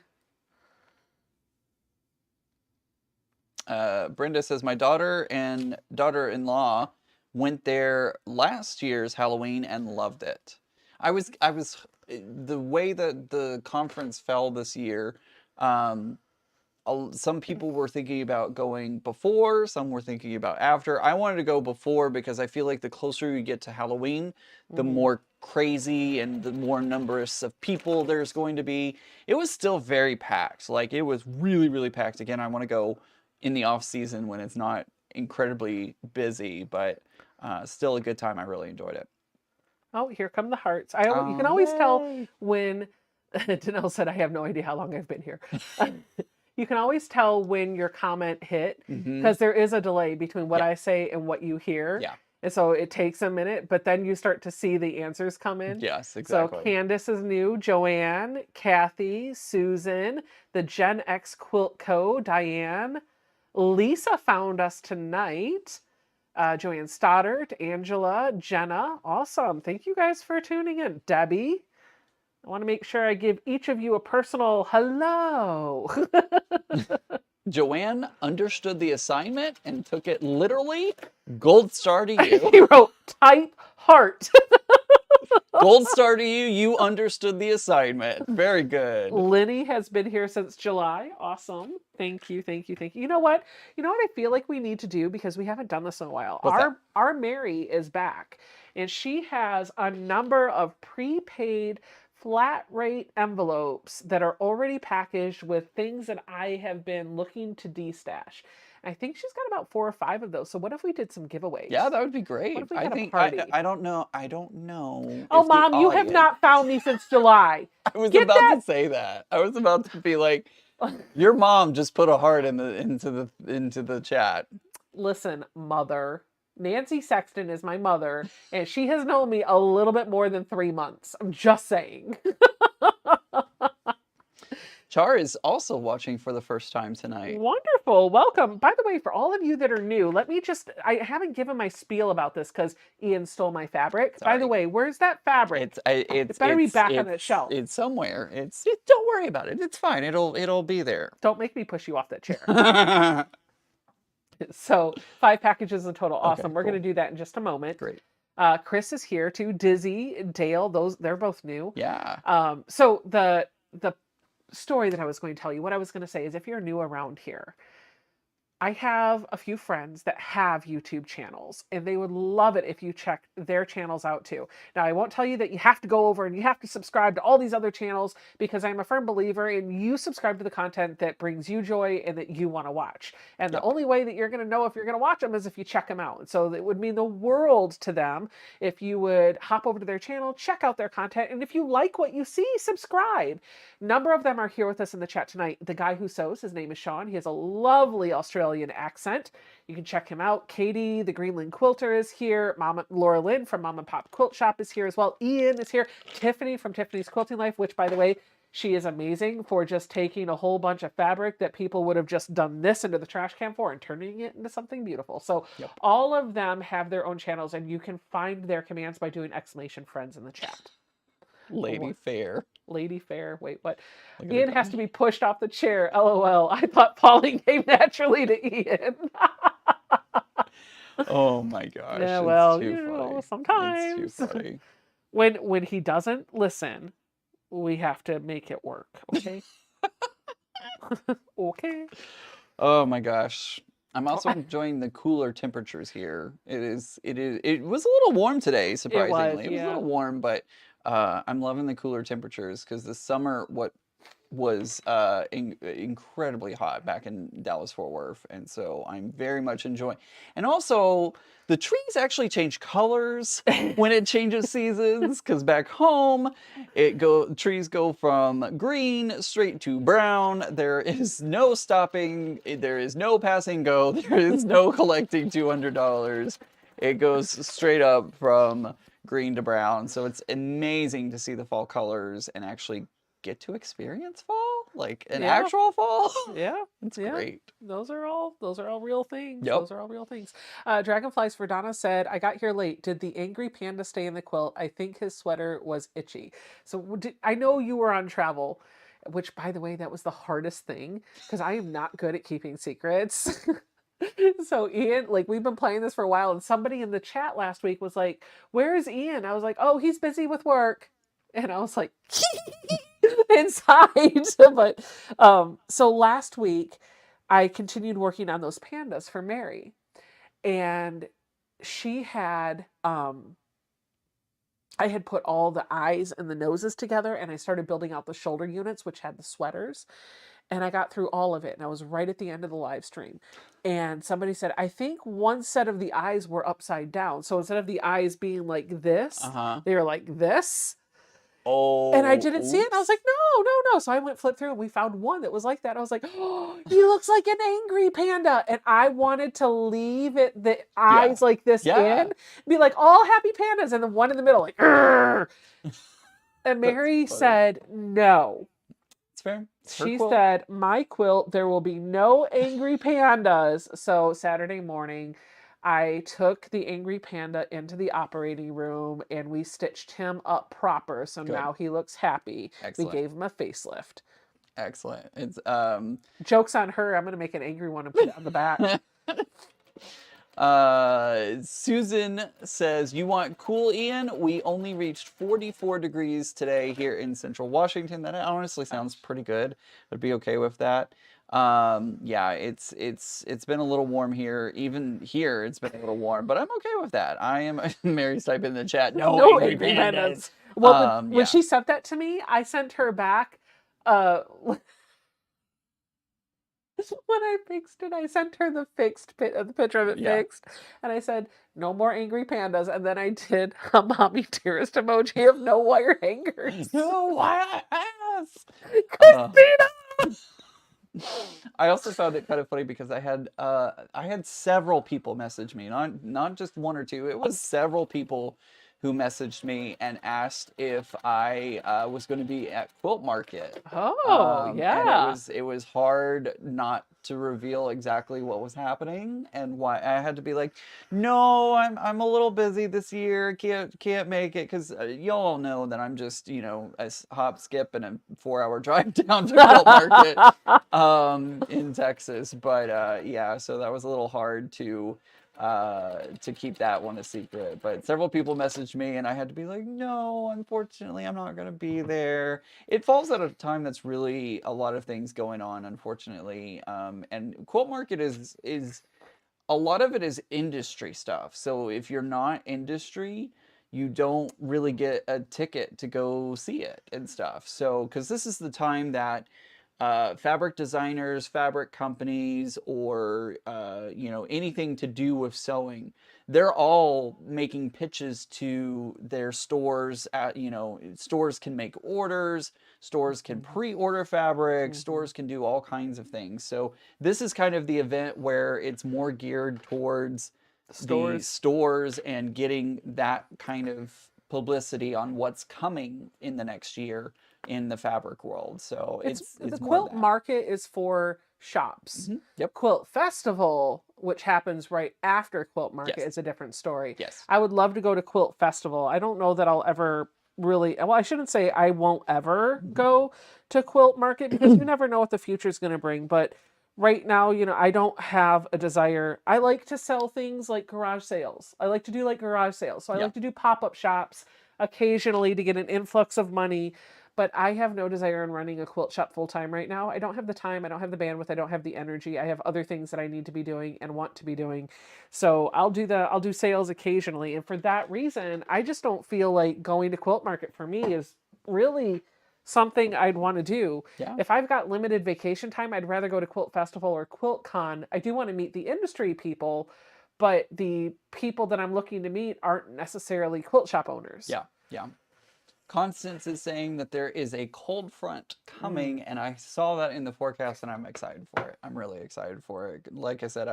Brenda says, my daughter and daughter-in-law went there last year's Halloween and loved it. I was the way that the conference fell this year. Um, some people were thinking about going before, some were thinking about after. I wanted to go before because I feel like the closer you get to Halloween, the Mhm. more crazy and the more numerous of people there's going to be. It was still very packed. Like it was really, really packed. Again, I want to go in the off season when it's not incredibly busy, but still a good time. I really enjoyed it. Oh, here come the hearts. You Oh, can always tell yay! when Danelle said, I have no idea how long I've been here. You can always tell when your comment hit Mm-hmm. because there is a delay between what Yeah, I say and what you hear. yeah. And so it takes a minute, but then you start to see the answers come in. Yes, So exactly. Candace is new, Joanne, Kathy, Susan, the Gen X Quilt Co., Diane, Lisa found us tonight. Joanne Stoddard, Angela, Jenna. Awesome. Thank you guys for tuning in. Debbie, I want to make sure I give each of you a personal hello. Joanne understood the assignment and took it literally. Gold star to you. He wrote type heart. Gold star to you. You understood the assignment. Very good. Lenny has been here since July. Awesome. Thank you, thank you, thank you. You know what? You know what I feel like we need to do because we haven't done this in a while. What's that? Our Mary is back, and she has a number of prepaid flat rate envelopes that are already packaged with things that I have been looking to destash. I think she's got about 4 or 5 of those. So what if we did some giveaways? Yeah, that would be What great. if we I had a think party? I don't know. I don't know Oh, if the Mom, you have audience. not found me since July. I was Get about that. to say that. I was about to be like, your mom just put a heart into the chat. Listen, mother. Nancy Sexton is my mother, and she has known me a little bit more than 3 months. I'm just saying. Char is also watching for the first time tonight. Wonderful. Welcome. By the way, for all of you that are new, I haven't given my spiel about this because Ian stole my fabric. By the Sorry. way, where's that fabric? It's It better be back on the shelf. it's somewhere. Don't worry about it. It's fine. It'll be there. Don't make me push you off that chair. Okay, So 5 packages in total. Awesome. We're cool. going to do that in just a moment. Great. Chris is here too. Dizzy, Dale, they're both new. Yeah. So the story that I was going to tell you, what I was going to say is if you're new around here, I have a few friends that have YouTube channels, and they would love it if you check their channels out too. Now, I won't tell you that you have to go over and you have to subscribe to all these other channels because I'm a firm believer in you subscribe to the content that brings you joy and that you want to watch. And the Yep. only way that you're going to know if you're going to watch them is if you check them out. And so it would mean the world to them if you would hop over to their channel, check out their content, and if you like what you see, subscribe. Number of them are here with us in the chat tonight. The guy who sews, his name is Sean. He has a lovely Australian accent. You can check him out. Katie, the Greenland quilter, is here. Laura Lynn from Mom and Pop Quilt Shop is here as well. Ian is here. Tiffany from Tiffany's Quilting Life, which, by the way, she is amazing for just taking a whole bunch of fabric that people would have just done this into the trash can for and turning it into something beautiful. So Yep. all of them have their own channels, and you can find their commands by doing !friends in the chat. Lady Fair. Lady Fair. Wait, what? Look at Ian her has go. to be pushed off the chair. LOL. I thought falling came naturally to Ian. Oh my gosh. Yeah, It's well, too funny. It's sometimes too funny. when he doesn't listen, we have to make it work. Okay. Okay. Oh my gosh. I'm also enjoying the cooler temperatures here. It was a little warm today, surprisingly. It was a yeah. little warm, but I'm loving the cooler temperatures because this summer what was incredibly hot back in Dallas Fort Worth, and so I'm very much enjoying. And also, the trees actually change colors when it changes seasons. Because back home, trees go from green straight to brown. There is no stopping. There is no passing go. There is no collecting $200. It goes straight up from green to brown. So it's amazing to see the fall colors and actually get to experience fall, like an Yeah. actual fall. Yeah. It's Yeah. great. Those are all real things. Yep. Those are all real things. Dragonflies for Donna said, I got here late. Did the angry panda stay in the quilt? I think his sweater was itchy. So I know you were on travel, which, by the way, that was the hardest thing because I am not good at keeping secrets. So Ian, like we've been playing this for a while, and somebody in the chat last week was like, "Where is Ian?" I was like, "Oh, he's busy with work," and I was like, inside. But so last week, I continued working on those pandas for Mary, and she had I had put all the eyes and the noses together, and I started building out the shoulder units, which had the sweaters. And I got through all of it, and I was right at the end of the live stream. And somebody said, I think one set of the eyes were upside down. So instead of the eyes being like this, Uh-huh. they were like this. And I Oh, didn't see it. And I was like, oops. no, no, no. So I went flip through and we found one that was like that. I was like, oh, he looks like an angry panda. And I wanted to leave it the Yeah. eyes like this Yeah. in, be like all happy pandas, and the one in the middle, like, "Arr!" And That's Mary funny. said, no. It's fair. It's her She quilt. said, my quilt, there will be no angry pandas. So Saturday morning, I took the angry panda into the operating room and we stitched him up proper. So Good. now he looks happy. We Excellent. gave him a Excellent. facelift. It's Joke's on her. I'm going to make an angry one and put it on the back. Susan says, you want cool, Ian? We only reached 44 degrees today here in Central Washington. That honestly sounds pretty good. I'd be okay with that. Yeah, it's been a little warm here. Even here, it's been a little warm, but I'm okay with that. I am. Mary's typing in the chat. No No angry angry pandas. pandas. Well, when Yeah. she sent that to me, I sent her back. Uh, when I fixed it, I sent her the the picture of it Yeah. fixed, and I said, "No more angry pandas." And then I did a mommy dearest emoji of no wire hangers. No, why ass? Christina! I also found it kind of funny because I had several people message me, not just one or two. It was several people who messaged me and asked if I was going to be at Quilt Market. Oh, And yeah. it was hard not to reveal exactly what was happening and why. I had to be like, no, I'm a little busy this year. Can't make it because y'all know that I'm just a hop, skip, and a 4-hour drive down to Quilt Market in Texas. But yeah, so that was a little hard to keep that one a secret. But several people messaged me and I had to be like, no, unfortunately, I'm not going to be there. It falls at a time that's really a lot of things going on, unfortunately. And Quilt Market is a lot of it is industry stuff. So if you're not industry, you don't really get a ticket to go see it and stuff. So, because this is the time that fabric designers, fabric companies, or anything to do with sewing, they're all making pitches to their stores. Stores can make orders, stores can pre-order fabric, stores can do all kinds of things. So this is kind of the event where it's more geared towards the Stores. stores and getting that kind of publicity on what's coming in the next year in the fabric world. So It's the it's more of quilt that. market is for shops. Yep. Quilt Festival, which happens right after Quilt Market, Yes. is a different story. Yes. I would love to go to Quilt Festival. I don't know that I'll ever really, well, I shouldn't say I won't ever go to Quilt Market because you never know what the future is going to bring. But right now, I don't have a desire. I like to sell things like garage sales. I like to do like garage sales. So I Yeah. like to do pop-up shops occasionally to get an influx of money, but I have no desire in running a quilt shop full time right now. I don't have the time, I don't have the bandwidth, I don't have the energy. I have other things that I need to be doing and want to be doing. So I'll do sales occasionally, and for that reason, I just don't feel like going to Quilt Market for me is really something I'd want to do. Yeah. If I've got limited vacation time, I'd rather go to Quilt Festival or Quilt Con. I do want to meet the industry people, but the people that I'm looking to meet aren't necessarily quilt shop owners. Yeah. Yeah. Constance is saying that there is a cold front coming, and I saw that in the forecast, and I'm excited for it. I'm really excited for it. Like I said,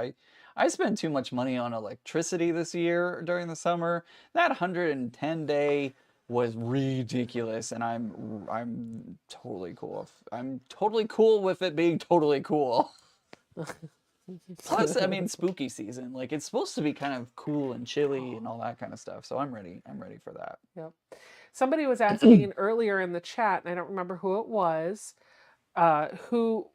I spent too much money on electricity this year during the summer. That 110-day was ridiculous, and I'm totally cool. I'm totally cool with it being totally cool. Plus, I mean, spooky season. Like it's supposed to be kind of cool and chilly and all that kind of stuff. So I'm ready. I'm ready for that. Yep. Somebody was asking earlier in the chat, and I don't remember who it was, who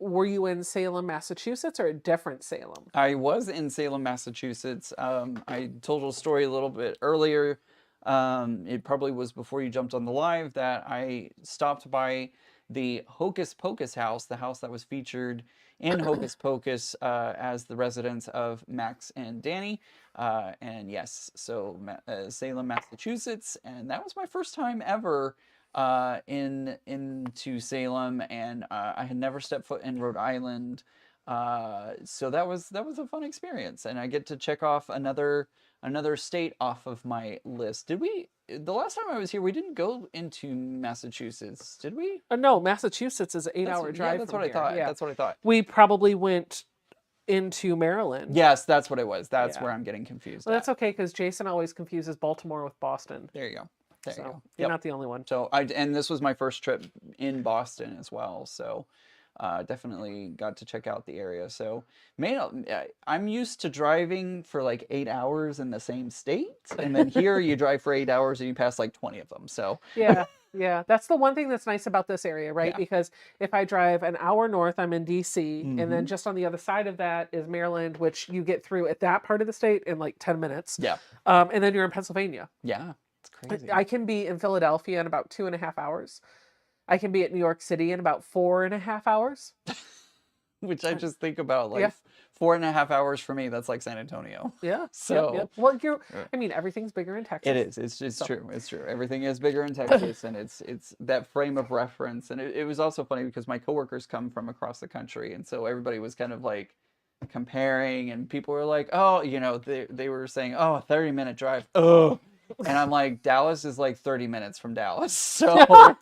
were you in Salem, Massachusetts, or a different Salem? I was in Salem, Massachusetts. I told a story a little bit earlier. It probably was before you jumped on the live that I stopped by the Hocus Pocus house, the house that was featured in Hocus Pocus as the residence of Max and Danny. And yes, so Salem, Massachusetts, and that was my first time ever into Salem, and I had never stepped foot in Rhode Island. So that was a fun experience, and I get to check off another state off of my list. Did we? The last time I was here, we didn't go into Massachusetts, did we? No, Massachusetts is an 8-hour drive. Yeah, that's from what here. I thought. Yeah. That's what I thought. We probably went into Maryland. Yes, that's what it was. That's Yeah. where I'm getting confused. Well, that's okay because Jason always confuses Baltimore with Boston. There you go. There you go. You're not the only one. So and this was my first trip in Boston as well. So definitely got to check out the area. So I'm used to driving for like 8 hours in the same state, and then here you drive for 8 hours and you pass like 20 of them. So Yeah. Yeah, that's the one thing that's nice about this area, right? Yeah. Because if I drive an hour north, I'm in DC, and Mm-hmm. then just on the other side of that is Maryland, which you get through at that part of the state in like 10 minutes. Yeah. And then you're in Pennsylvania. Yeah. It's crazy. I can be in Philadelphia in about 2.5 hours. I can be at New York City in about 4.5 hours. Which I just think about, like, Yeah. 4.5 hours for me, that's like San Antonio. Yeah. So Yep. Well, I mean, everything's bigger in Texas. it is. It's true. It's true. Everything is bigger in Texas, and it's that frame of reference. And it was also funny because my coworkers come from across the country, and so everybody was kind of like comparing, and people were like, oh, they were saying, oh, a 30-minute drive. Oh, and I'm like, Dallas is like 30 minutes from Dallas. So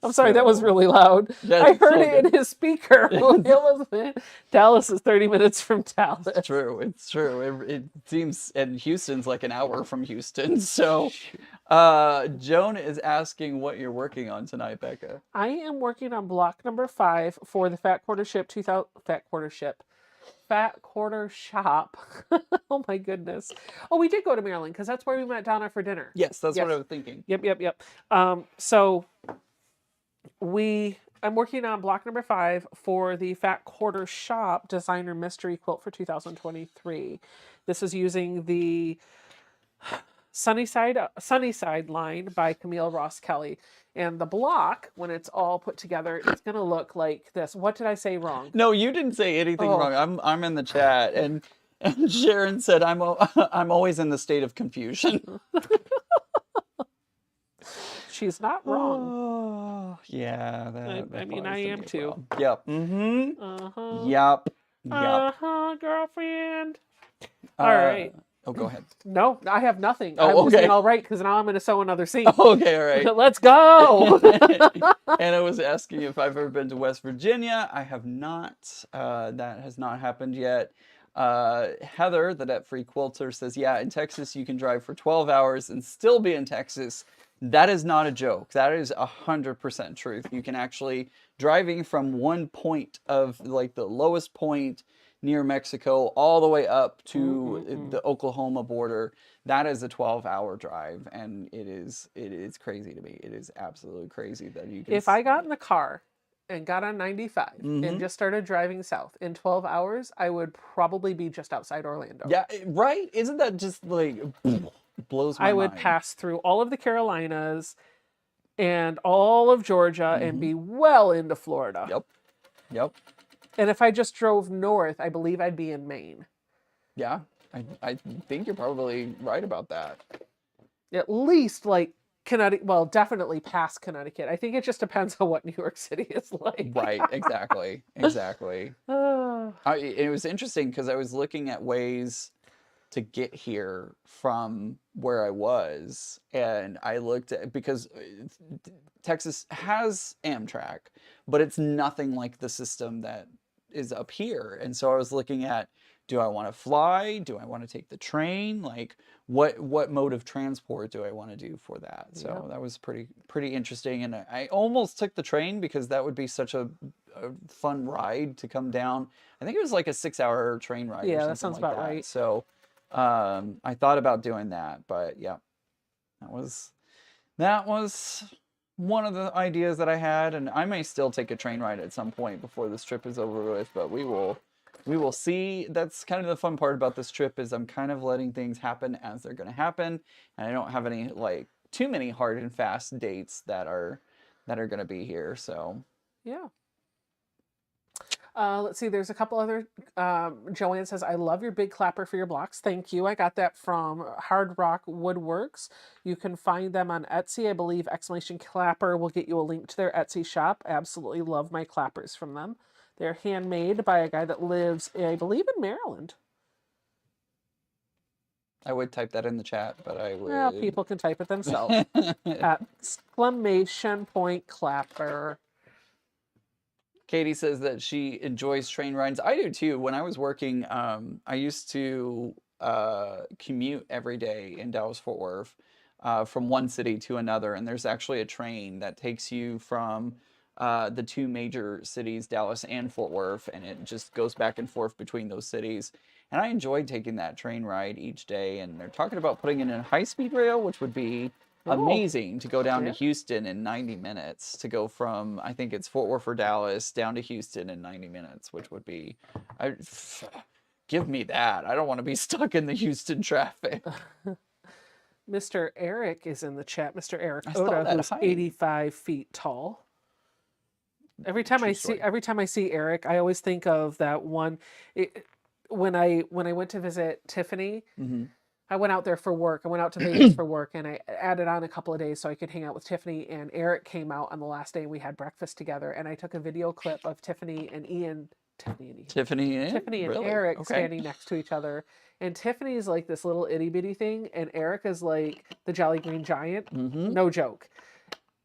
I'm sorry, that was really loud. That's I heard so it in his speaker. Dallas is 30 minutes from Dallas. It's true. It's true. It seems, and Houston's like an hour from Houston. So, Joan is asking what you're working on tonight, Becca. I am working on block number 5 for the Fat Quarter Shop. Oh my goodness. Oh, we did go to Maryland because that's where we met Donna for dinner. Yes, that's what I was thinking. Yep. So I'm working on block number 5 for the Fat Quarter Shop Designer Mystery Quilt for 2023. This is using the Sunnyside line by Camille Ross Kelly. And the block, when it's all put together, it's going to look like this. What did I say wrong? No, you didn't say anything wrong. I'm in the chat, and Sharon said I'm always in the state of confusion. She's not wrong. Oh, yeah. I mean, I am too. Yep. Mm-hmm. Uh-huh. Yep. Uh-huh, girlfriend. All right. Oh, go ahead. No, I have nothing. Oh, I was okay. saying all right because now I'm going to sew another seam. Okay, all right. Let's go. Anna was asking if I've ever been to West Virginia. I have not. That has not happened yet. Heather, the debt-free quilter, says, yeah, in Texas you can drive for 12 hours and still be in Texas. That is not a joke. That is 100% truth. You can actually, driving from one point of, like, the lowest point near Mexico all the way up to the Oklahoma border, that is a 12-hour drive, and it is crazy to me. It is absolutely crazy that you can. If I got in the car and got on 95 and just started driving south in 12 hours, I would probably be just outside Orlando. Yeah, right? Isn't that just like blows my mind? I would pass through all of the Carolinas and all of Georgia and be well into Florida. Yep. And if I just drove north, I believe I'd be in Maine. Yeah, I think you're probably right about that. At least like Connecticut, well, definitely past Connecticut. I think it just depends on what New York City is like. Right, exactly. It was interesting because I was looking at ways to get here from where I was, and I looked at, because Texas has Amtrak, but it's nothing like the system that is up here. And so I was looking at, do I want to fly? Do I want to take the train? Like, what mode of transport do I want to do for that? So that was pretty interesting. And I almost took the train because that would be such a fun ride to come down. I think it was like a 6-hour train ride. Yeah, or that sounds something like about that. right. So I thought about doing that, but yeah, that was one of the ideas that I had, and I may still take a train ride at some point before this trip is over with, but we will see. That's kind of the fun part about this trip is I'm kind of letting things happen as they're going to happen, and I don't have any like too many hard and fast dates that are going to be here. So, Yeah. Let's see, there's a couple other. Joanne says, I love your big clapper for your blocks. Thank you. I got that from Hard Rock Woodworks. You can find them on Etsy. I believe exclamation clapper will get you a link to their Etsy shop. Absolutely love my clappers from them. They're handmade by a guy that lives, I believe, in Maryland. I would type that in the chat, but I Well, would. people can type it themselves. Exclamation point clapper. Katie says that she enjoys train rides. I do too. When I was working, I used to commute every day in Dallas Fort Worth from one city to another, and there's actually a train that takes you from the two major cities, Dallas and Fort Worth, and it just goes back and forth between those cities. And I enjoyed taking that train ride each day. And they're talking about putting in a high-speed rail, which would be amazing to go down to Yeah. Houston in 90 minutes, to go from, I think it's Fort Worth or Dallas down to Houston in 90 minutes, which would be, give me that. I don't want to be stuck in the Houston traffic. Mr. Eric is in the chat. Mr. Eric I saw Oda, that who's height. 85 feet tall. Every time I see Eric, I always think of that one. When I went to visit Tiffany, I went out there for work. I went out to Vegas for work, and I added on a couple of days so I could hang out with Tiffany. And Eric came out on the last day, and we had breakfast together. And I took a video clip of Tiffany and Tiffany and really? Eric Okay. standing next to each other. And Tiffany is like this little itty bitty thing, and Eric is like the Jolly Green Giant. No joke.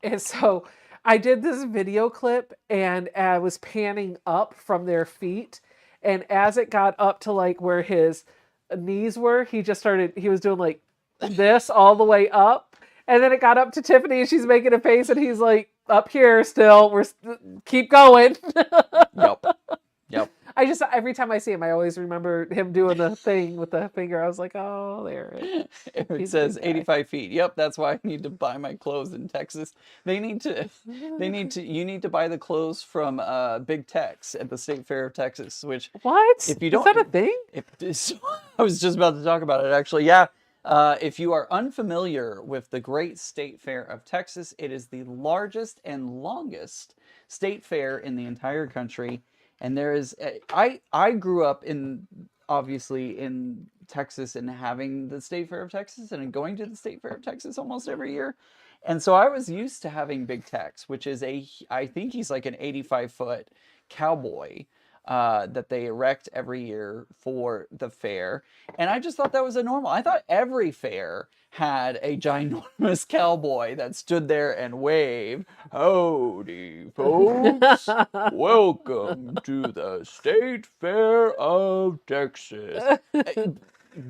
And so I did this video clip, and I was panning up from their feet. And as it got up to like where his knees were, he was doing like this all the way up. And then it got up to Tiffany, and she's making a face, and he's like, up here still, keep going. Yep. Every time I see him, I always remember him doing the thing with the finger. I was like, oh, there it is. It says 85 feet. Yep, that's why I need to buy my clothes in Texas. You need to buy the clothes from Big Tex at the State Fair of Texas, which What? if you don't, is that a thing? I was just about to talk about it actually. Yeah. If you are unfamiliar with the Great State Fair of Texas, it is the largest and longest state fair in the entire country. And there is, I grew up obviously in Texas and having the State Fair of Texas and going to the State Fair of Texas almost every year. And so I was used to having Big Tex, which is I think he's like an 85-foot cowboy that they erect every year for the fair. And I just thought that was a normal. I thought every fair had a ginormous cowboy that stood there and waved, "Howdy, folks. Welcome to the State Fair of Texas."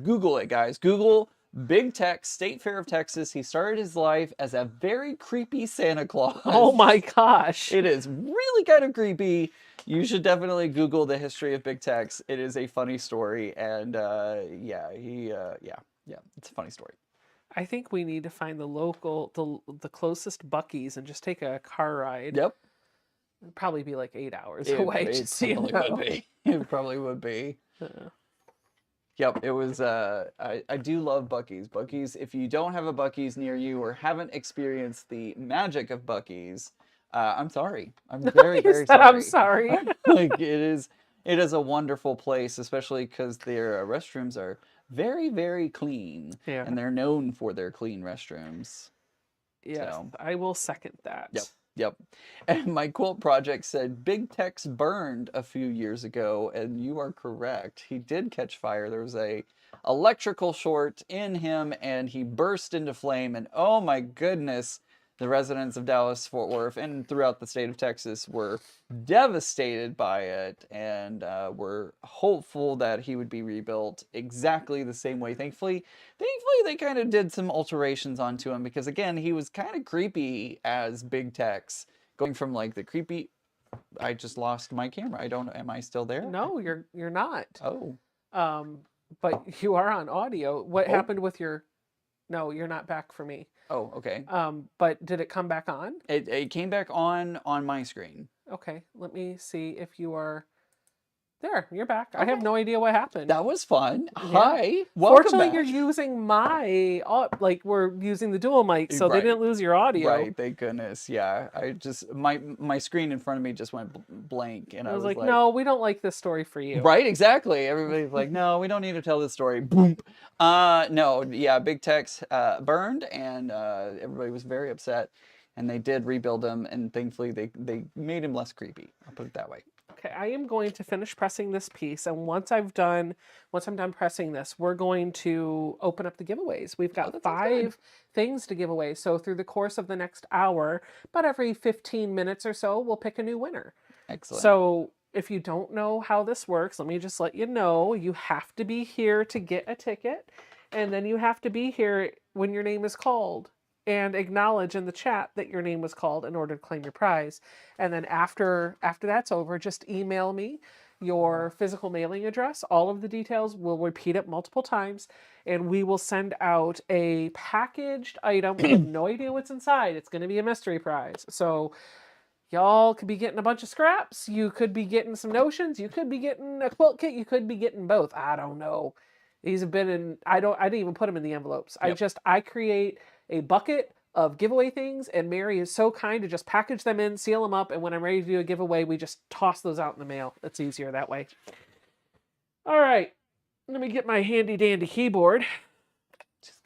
Google it, guys. Google Big Tex, State Fair of Texas. He started his life as a very creepy Santa Claus. Oh my gosh. It is really kind of creepy. You should definitely Google the history of Big Tex. It is a funny story, and yeah, it's a funny story. I think we need to find the closest Buc-ee's and just take a car ride. Yep. It'd probably be like 8 hours away. It probably would be. Yep, it was. I do love Buc-ee's. Buc-ee's. If you don't have a Buc-ee's near you or haven't experienced the magic of Buc-ee's, I'm sorry. I'm very, very sorry. I'm sorry. Like it is a wonderful place, especially because their restrooms are very, very clean, and they're known for their clean restrooms. Yes, so. I will second that. Yep. And my quilt project said Big Tex burned a few years ago, and you are correct. He did catch fire. There was a electrical short in him, and he burst into flame. And oh my goodness, the residents of Dallas, Fort Worth, and throughout the state of Texas were devastated by it, and were hopeful that he would be rebuilt exactly the same way. Thankfully, they kind of did some alterations onto him, because again, he was kind of creepy as Big Tex, going from like the creepy. I just lost my camera. I don't know. Am I still there? No, you're not. Oh. But you are on audio. What happened with your? No, you're not back for me. Oh, okay. But did it come back on? It came back on my screen. Okay, let me see if you are there. You're back. I Okay. have no idea what happened. That was fun. Yeah. Hi. Welcome Fortunately, back. you're using my like we're using the dual mic, so they Right. didn't lose your audio. Right, thank goodness. Yeah, I just my screen in front of me just went blank, and I I was was like, like, no, we don't like this story for you. right, exactly. Everybody's like, no, we don't need to tell this story. Boom. No, yeah, Big Tech's burned, and everybody was very upset, and they did rebuild him, and thankfully they made him less creepy. I'll put it that way. Okay, I am going to finish pressing this piece, and once I'm done pressing this, we're going to open up the giveaways. We've got that sounds good. 5 things to give away. So through the course of the next hour, about every 15 minutes or so, we'll pick a new winner. Excellent. So if you don't know how this works, let me just let you know. You have to be here to get a ticket, and then you have to be here when your name is called and acknowledge in the chat that your name was called in order to claim your prize. And then after that's over, just email me your physical mailing address. All of the details, we'll repeat it multiple times, and we will send out a packaged item. We have no idea what's inside. It's going to be a mystery prize. So y'all could be getting a bunch of scraps. You could be getting some notions. You could be getting a quilt kit. You could be getting both. I don't know. These have been in, I didn't even put them in the envelopes. Yep. I create a bucket of giveaway things, and Mary is so kind to just package them in, seal them up, and when I'm ready to do a giveaway, we just toss those out in the mail. It's easier that way. All right. Let me get my handy dandy keyboard. She's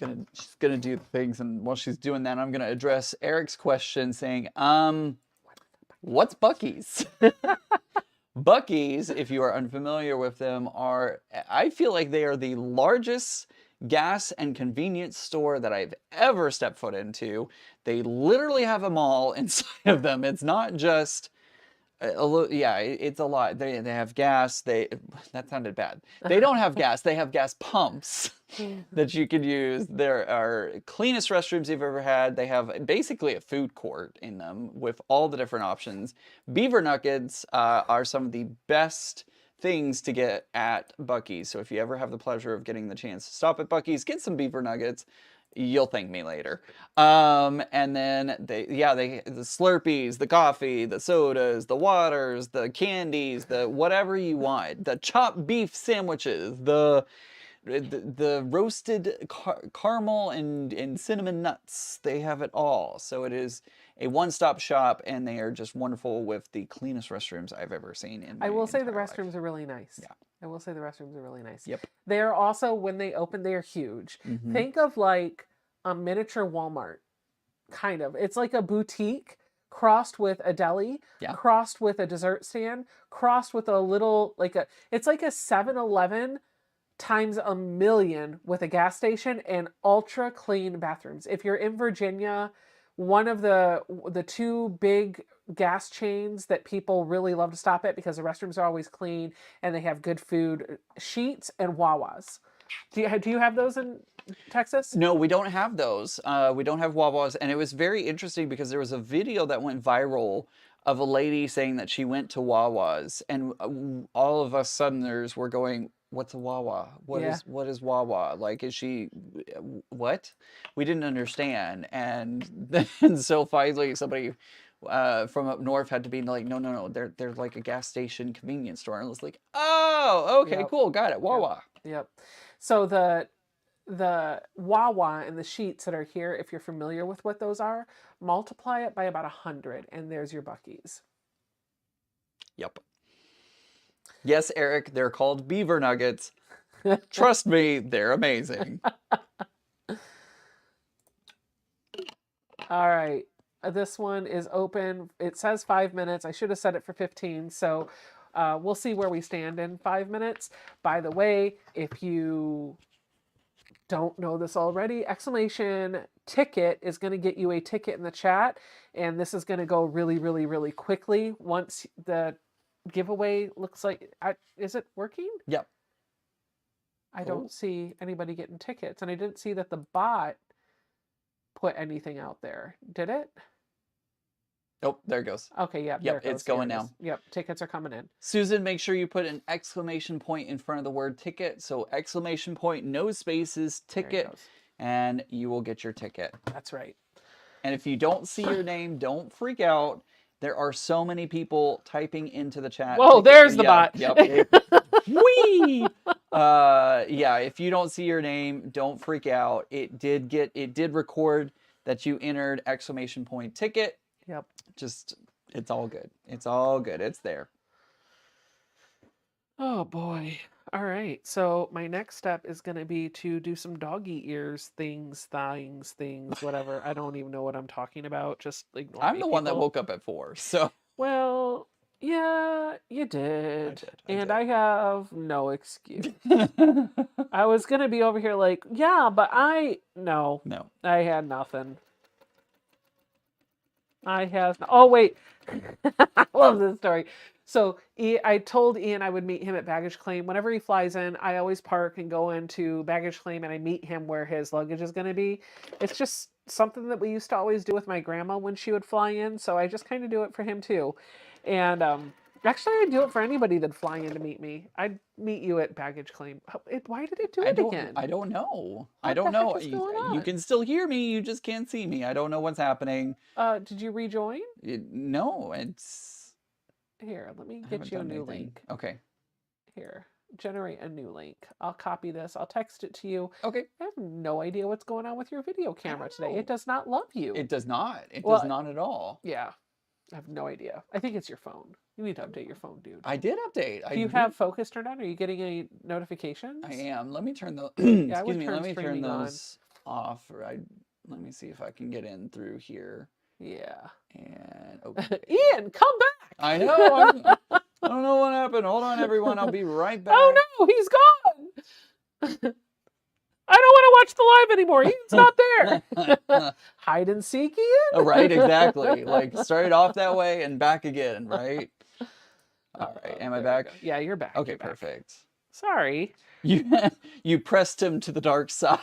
gonna do the things, and while she's doing that, I'm gonna address Eric's question, saying, what's Buc-ee's? Buc-ee's, if you are unfamiliar with them, I feel like they are the largest gas and convenience store that I've ever stepped foot into. They literally have a mall inside of them. It's not just yeah, it's a lot. They have gas. That sounded bad. They don't have gas. They have gas pumps that you could use. There are cleanest restrooms you've ever had. They have basically a food court in them with all the different options. Beaver nuggets are some of the best things to get at Buc-ee's. So if you ever have the pleasure of getting the chance to stop at Buc-ee's, get some beaver nuggets. You'll thank me later. And then the Slurpees, the coffee, the sodas, the waters, the candies, the whatever you want, the chopped beef sandwiches, the roasted caramel and cinnamon nuts. They have it all. So it is a one-stop shop, and they are just wonderful with the cleanest restrooms I've ever seen in my I will say the entire restrooms life. are really nice. Yeah. I will say the restrooms are really nice. Yep. They're also, when they open, they're huge. Mhm. Think of like a miniature Walmart, kind of. It's like a boutique crossed with a deli, Yeah. crossed with a dessert stand, crossed with a little, it's like a 7-Eleven times a million with a gas station and ultra clean bathrooms. If you're in Virginia, one of the 2 big gas chains that people really love to stop at because the restrooms are always clean and they have good food, Sheetz and Wawa's. Do you have those in Texas? No, we don't have those. We don't have Wawa's, and it was very interesting because there was a video that went viral of a lady saying that she went to Wawa's, and all of us Southerners were going, "What's a Wawa? What is Wawa? Like, is she what?" We didn't understand, and then so finally somebody from up north had to be like, no, they're like a gas station convenience store, and I was like, "Oh, okay, Yep. cool, got it, Wawa." Yep. So the Wawa and the Sheets that are here, if you're familiar with what those are, multiply it by about 100, and there's your Buc-ee's. Yep. Yes, Eric, they're called beaver nuggets. Trust me, they're amazing. All right. This one is open. It says 5 minutes. I should have set it for 15. So we'll see where we stand in 5 minutes. By the way, if you don't know this already, exclamation ticket is going to get you a ticket in the chat. And this is going to go really, really, really quickly once the giveaway looks like, is it working? Yep. I don't see anybody getting tickets. And I didn't see that the bot put anything out there. Did it? Oh, there it goes. Okay, yeah. Yep, it's going now. Yep, tickets are coming in. Susan, make sure you put an exclamation point in front of the word ticket. So exclamation point, no spaces, ticket. and you will get your ticket. That's right. And if you don't see your name, don't freak out. There are so many people typing into the chat. Whoa, there's the bot. Yep. Whee! Yeah, if you don't see your name, don't freak out. It did record that you entered exclamation point ticket. Yep. Just, it's all good. It's all good. It's there. Oh boy. All right. So my next step is going to be to do some doggy ears things, whatever. I don't even know what I'm talking about. Just ignore I'm me, the one that people. woke up at 4, so. Well, yeah, you did. And I have no excuse. I was going to be over here like, yeah, but no. I had nothing. Oh, wait. I love this story. So I told Ian I would meet him at baggage claim. Whenever he flies in, I always park and go into baggage claim and I meet him where his luggage is going to be. It's just something that we used to always do with my grandma when she would fly in. So I just kind of do it for him too. And actually, I'd do it for anybody that'd fly in to meet me. I'd meet you at baggage claim. Why did it do it again? I don't know. What the heck is going on? You can still hear me. You just can't see me. I don't know what's happening. Did you rejoin? No, it's... Here, let me get you a new link. Okay. Here, generate a new link. I'll copy this. I'll text it to you. Okay. I have no idea what's going on with your video camera today. It does not love you. It does not. It does not at all. Yeah. I have no idea. I think it's your phone. You need to update your phone, dude. I did update. Do you have focus turned on? Are you getting any notifications? I am. Let me turn the... Yeah, Excuse me. Let me turn those off. Let me see if I can get in through here. Yeah. And okay. Ian, come back. I know. I don't know what happened. Hold on, everyone. I'll be right back. Oh no, he's gone. I don't want to watch the live anymore. Ian's not there. Hide and seek, Ian. Oh, right, exactly. Like started off that way and back again, right? All right. Am I back? Yeah, you're back. Okay, perfect. Sorry. You pressed him to the dark side.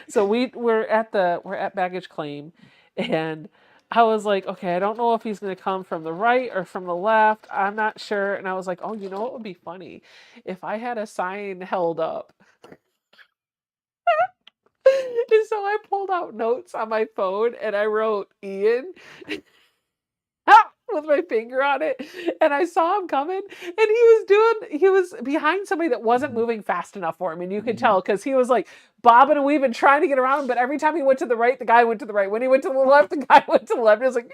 So we're at baggage claim, and I was like, okay, I don't know if he's going to come from the right or from the left. I'm not sure. And I was like, oh, you know what would be funny? If I had a sign held up. And so I pulled out notes on my phone and I wrote Ian with my finger on it. And I saw him coming and he was behind somebody that wasn't moving fast enough for him. And you could tell because he was like bobbing and weaving, trying to get around him. But every time he went to the right, the guy went to the right. When he went to the left, the guy went to the left. It was like,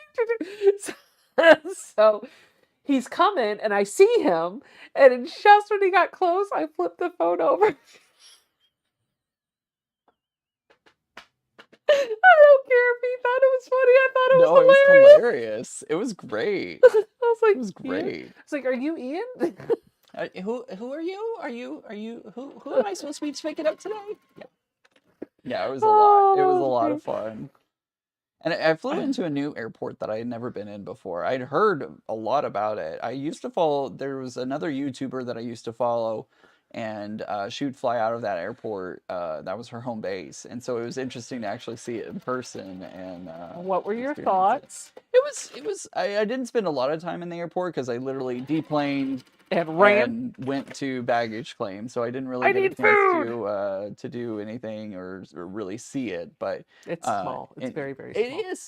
so he's coming and I see him. And just when he got close, I flipped the phone over. I don't care if he thought it was funny. I thought it was hilarious. It was hilarious. It was great. I was like, it was great. It's like, are you Ian? Who are you? Are you who am I supposed to be picking up today? Yeah, it was a lot. It was a lot of fun. And I flew into a new airport that I had never been in before. I'd heard a lot about it. I used to follow, there was another YouTuber that I used to follow, and she would fly out of that airport. That was her home base. And so it was interesting to actually see it in person. And what were your thoughts? It was, I didn't spend a lot of time in the airport because I literally deplaned and ran and went to baggage claim, so I didn't really get a chance to do anything or really see it. But it's small. It's very, very small.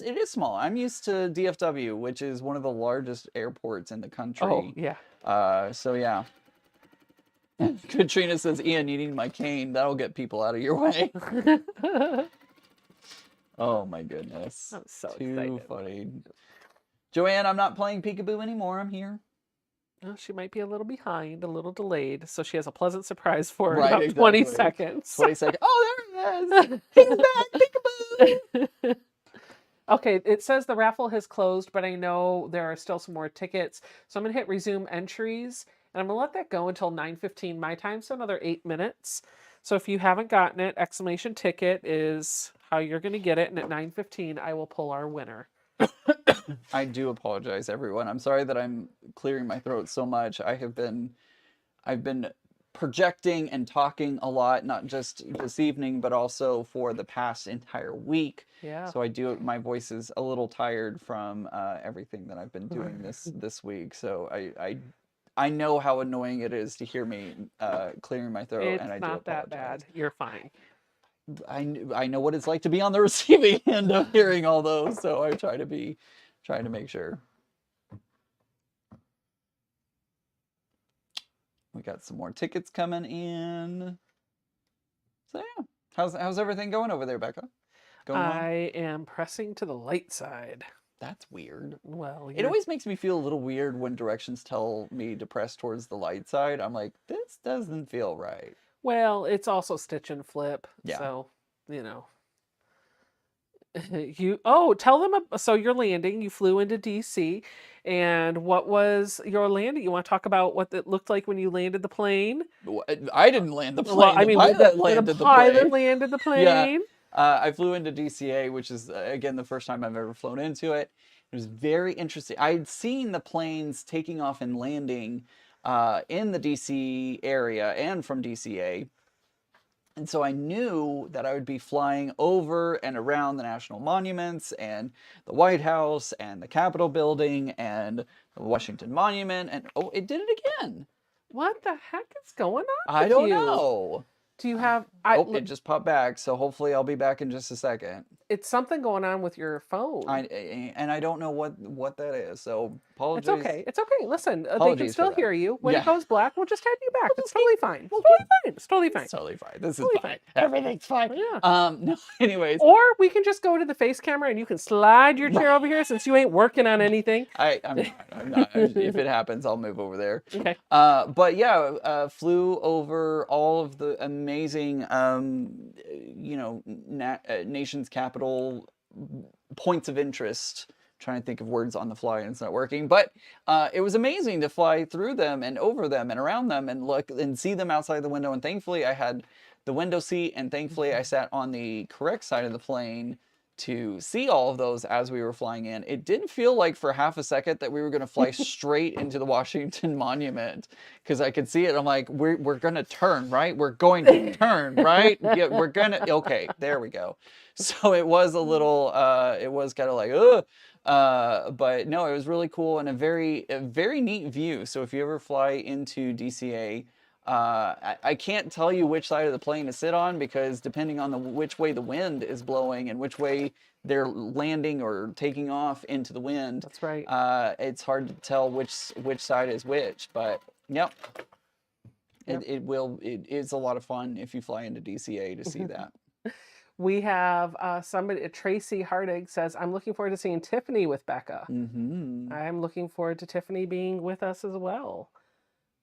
It is small. I'm used to DFW, which is one of the largest airports in the country. Oh yeah. So yeah. Katrina says, Ian, you need my cane. That'll get people out of your way. Oh my goodness. I'm so Too excited. funny. Joanne, I'm not playing peekaboo anymore. I'm here. Well, she might be a little behind, a little delayed, so she has a pleasant surprise for her in Right, about exactly. 20 seconds. 20 seconds. Oh, there he is. He's back. Peekaboo. Okay, it says the raffle has closed, but I know there are still some more tickets. So I'm going to hit resume entries, and I'm going to let that go until 9:15 my time, so another 8 minutes. So if you haven't gotten it, exclamation ticket is how you're going to get it, and at 9:15 I will pull our winner. I do apologize, everyone. I'm sorry that I'm clearing my throat so much. I've been projecting and talking a lot, not just this evening, but also for the past entire week. Yeah. So my voice is a little tired from everything that I've been doing this week. So I know how annoying it is to hear me clearing my throat, It's and I do not that apologize. bad. You're fine. I know what it's like to be on the receiving end of hearing all those, so I trying to make sure. We got some more tickets coming in. So yeah, how's everything going over there, Becca? Going well? I am pressing to the light side. That's weird. Well, It always makes me feel a little weird when directions tell me to press towards the light side. I'm like, this doesn't feel right. well, it's also stitch and flip. Yeah. So, you know. Tell them so you're landing. You flew into DC, and what was your landing? You want to talk about what it looked like when you landed the plane? I didn't land the Well, plane. I The mean, pilot the landed the pilot plane. landed the Yeah. plane. I flew into DCA, which is, again, the first time I've ever flown into it. It was very interesting. I had seen the planes taking off and landing in the DC area and from DCA. And so I knew that I would be flying over and around the national monuments and the White House and the Capitol building and the Washington Monument. And oh, it did it again. What the heck is going on I with don't you? know. Do you have? Oh, it just popped back. So hopefully I'll be back in just a second. It's something going on with your phone. And I don't know what that is. So apologies. It's okay. It's okay. Listen, they can Apologies for still that. hear you. When Yeah. it goes black, we'll just head you back. It's totally fine. It's we'll totally fine. It's totally fine. It's totally fine. This is Totally fine. fine. Everything's fine. Yeah. No, anyways. Or we can just go to the face camera and you can slide your chair over here since you ain't working on anything. I'm not. If it happens, I'll move over there. Okay. But yeah, flew over all of the amazing, nation's capital points of interest. Trying to think of words on the fly and it's not working, but it was amazing to fly through them and over them and around them and look and see them outside the window. And thankfully I had the window seat, and thankfully I sat on the correct side of the plane to see all of those as we were flying in. It didn't feel like for half a second that we were going to fly straight into the Washington Monument, because I could see it. I'm like, we're going to turn, right? We're going to turn, right? Yeah, we're going to, okay, there we go. So it was a little, it was kind of like, ugh. But no, it was really cool and a very neat view. So if you ever fly into DCA, I can't tell you which side of the plane to sit on, because depending on which way the wind is blowing and which way they're landing or taking off into the wind. That's right. It's hard to tell which side is which, but yep. It is a lot of fun if you fly into DCA to see that. We have Tracy Hardig says, I'm looking forward to seeing Tiffany with Becca. Mm-hmm. I'm looking forward to Tiffany being with us as well.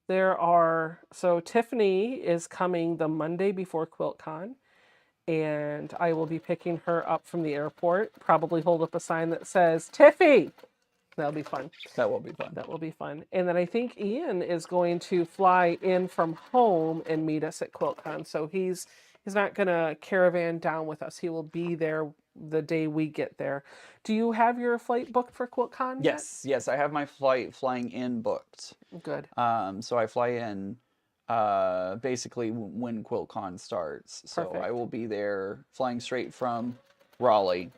Tiffany is coming the Monday before QuiltCon, and I will be picking her up from the airport, probably hold up a sign that says, Tiffy! That'll be fun. That will be fun. That will be fun. And then I think Ian is going to fly in from home and meet us at QuiltCon. So he's not going to caravan down with us. He will be there the day we get there. Do you have your flight booked for QuiltCon yet? Yes, I have my flying in booked. Good. So I fly in basically when QuiltCon starts. So Perfect. I will be there flying straight from Raleigh.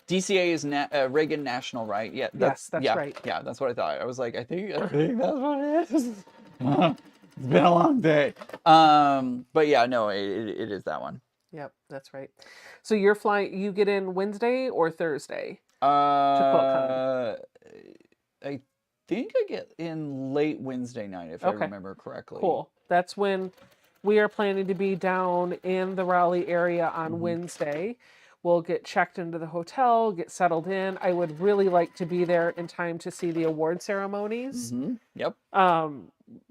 DCA is Reagan National, right? Yeah, Yes, that's right. Yeah, that's what I thought. I was like, I think that's what it is. It's been a long day. But yeah, no, it is that one. Yep, that's right. So you're flying, you get in Wednesday or Thursday? I think I get in late Wednesday night, if I remember correctly. Cool. That's when we are planning to be down in the Raleigh area on Wednesday. We'll get checked into the hotel, get settled in. I would really like to be there in time to see the award ceremonies. Yep.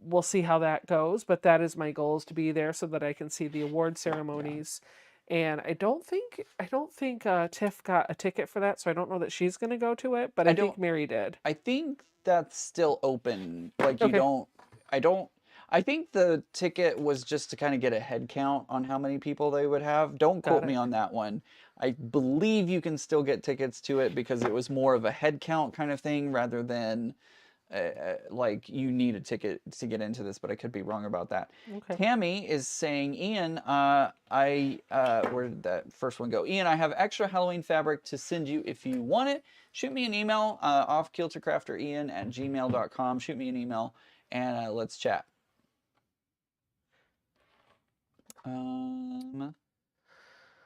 We'll see how that goes, but that is my goal, is to be there so that I can see the award ceremonies. And I don't think Tiff got a ticket for that, so I don't know that she's going to go to it, but I think Mary did. I think that's still open. Like I think the ticket was just to kind of get a head count on how many people they would have. Don't quote me on that one. I believe you can still get tickets to it because it was more of a head count kind of thing rather than like you need a ticket to get into this, but I could be wrong about that. Okay. Tammy is saying, Ian, where did that first one go? Ian, I have extra Halloween fabric to send you if you want it. Shoot me an email, offkiltercrafterian@gmail.com. Shoot me an email and let's chat.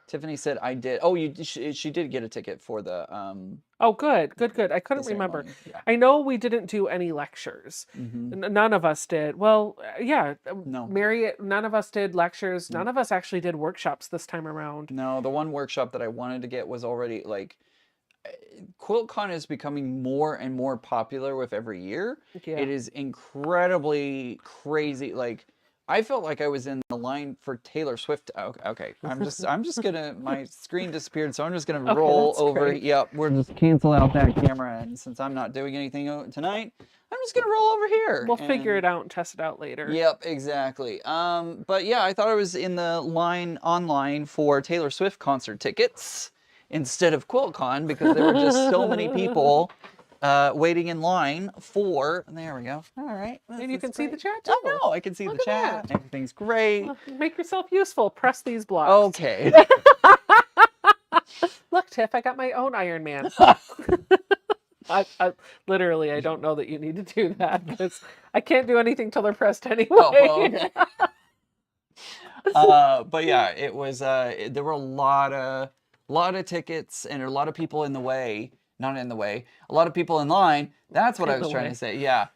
Tiffany said I did. Oh, she did get a ticket for the Oh, good. I couldn't remember. ceremony. Yeah. I know we didn't do any lectures. None of us did. Well, yeah, No. Mary, none of us did lectures. No. None of us actually did workshops this time around. No, the one workshop that I wanted to get was already like QuiltCon is becoming more and more popular with every year. Yeah. It is incredibly crazy. Like I felt like I was in the line for Taylor Swift. Okay. I'm just gonna, my screen disappeared, so I'm just gonna roll over. Great. Yep, we're just cancel out that camera, and since I'm not doing anything tonight, I'm just gonna roll over here. We'll figure it out and test it out later. Yep, exactly. But yeah, I thought I was in the line online for Taylor Swift concert tickets instead of QuiltCon because there were just so many people waiting in line for. There we go. All right. And you can see the chat too. Oh no, I can see the chat. That. Everything's great. Well, make yourself useful. Press these blocks. Okay. Look, Tiff, I got my own Iron Man. I literally, I don't know that you need to do that because I can't do anything till they're pressed anyway. Oh, okay. But yeah, it was. There were a lot of tickets and a lot of people in the way. Not in the way. A lot of people in line. That's what I was trying to say. Yeah.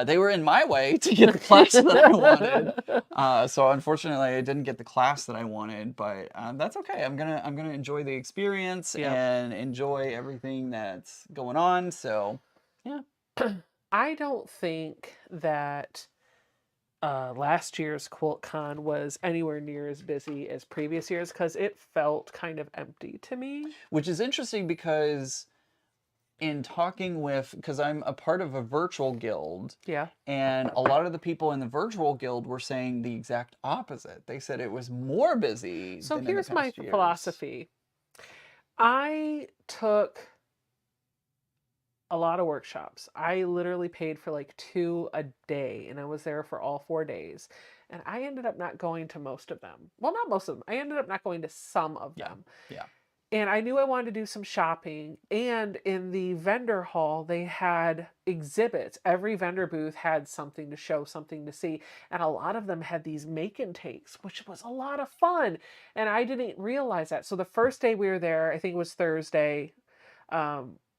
They were in my way to get the class that I wanted. So unfortunately, I didn't get the class that I wanted, but that's okay. I'm gonna enjoy the experience and enjoy everything that's going on. So, yeah. I don't think that last year's QuiltCon was anywhere near as busy as previous years because it felt kind of empty to me. Which is interesting because in talking with, because I'm a part of a virtual guild, and a lot of the people in the virtual guild were saying the exact opposite. They said it was more busy. So than here's in the past years. philosophy. I took a lot of workshops. I literally paid for like 2 a day, and I was there for all 4 days. And I ended up not going to most of them. Well, not most of them. I ended up not going to some of them. Yeah. And I knew I wanted to do some shopping. And in the vendor hall, they had exhibits. Every vendor booth had something to show, something to see. And a lot of them had these make and takes, which was a lot of fun. And I didn't realize that. So the first day we were there, I think it was Thursday,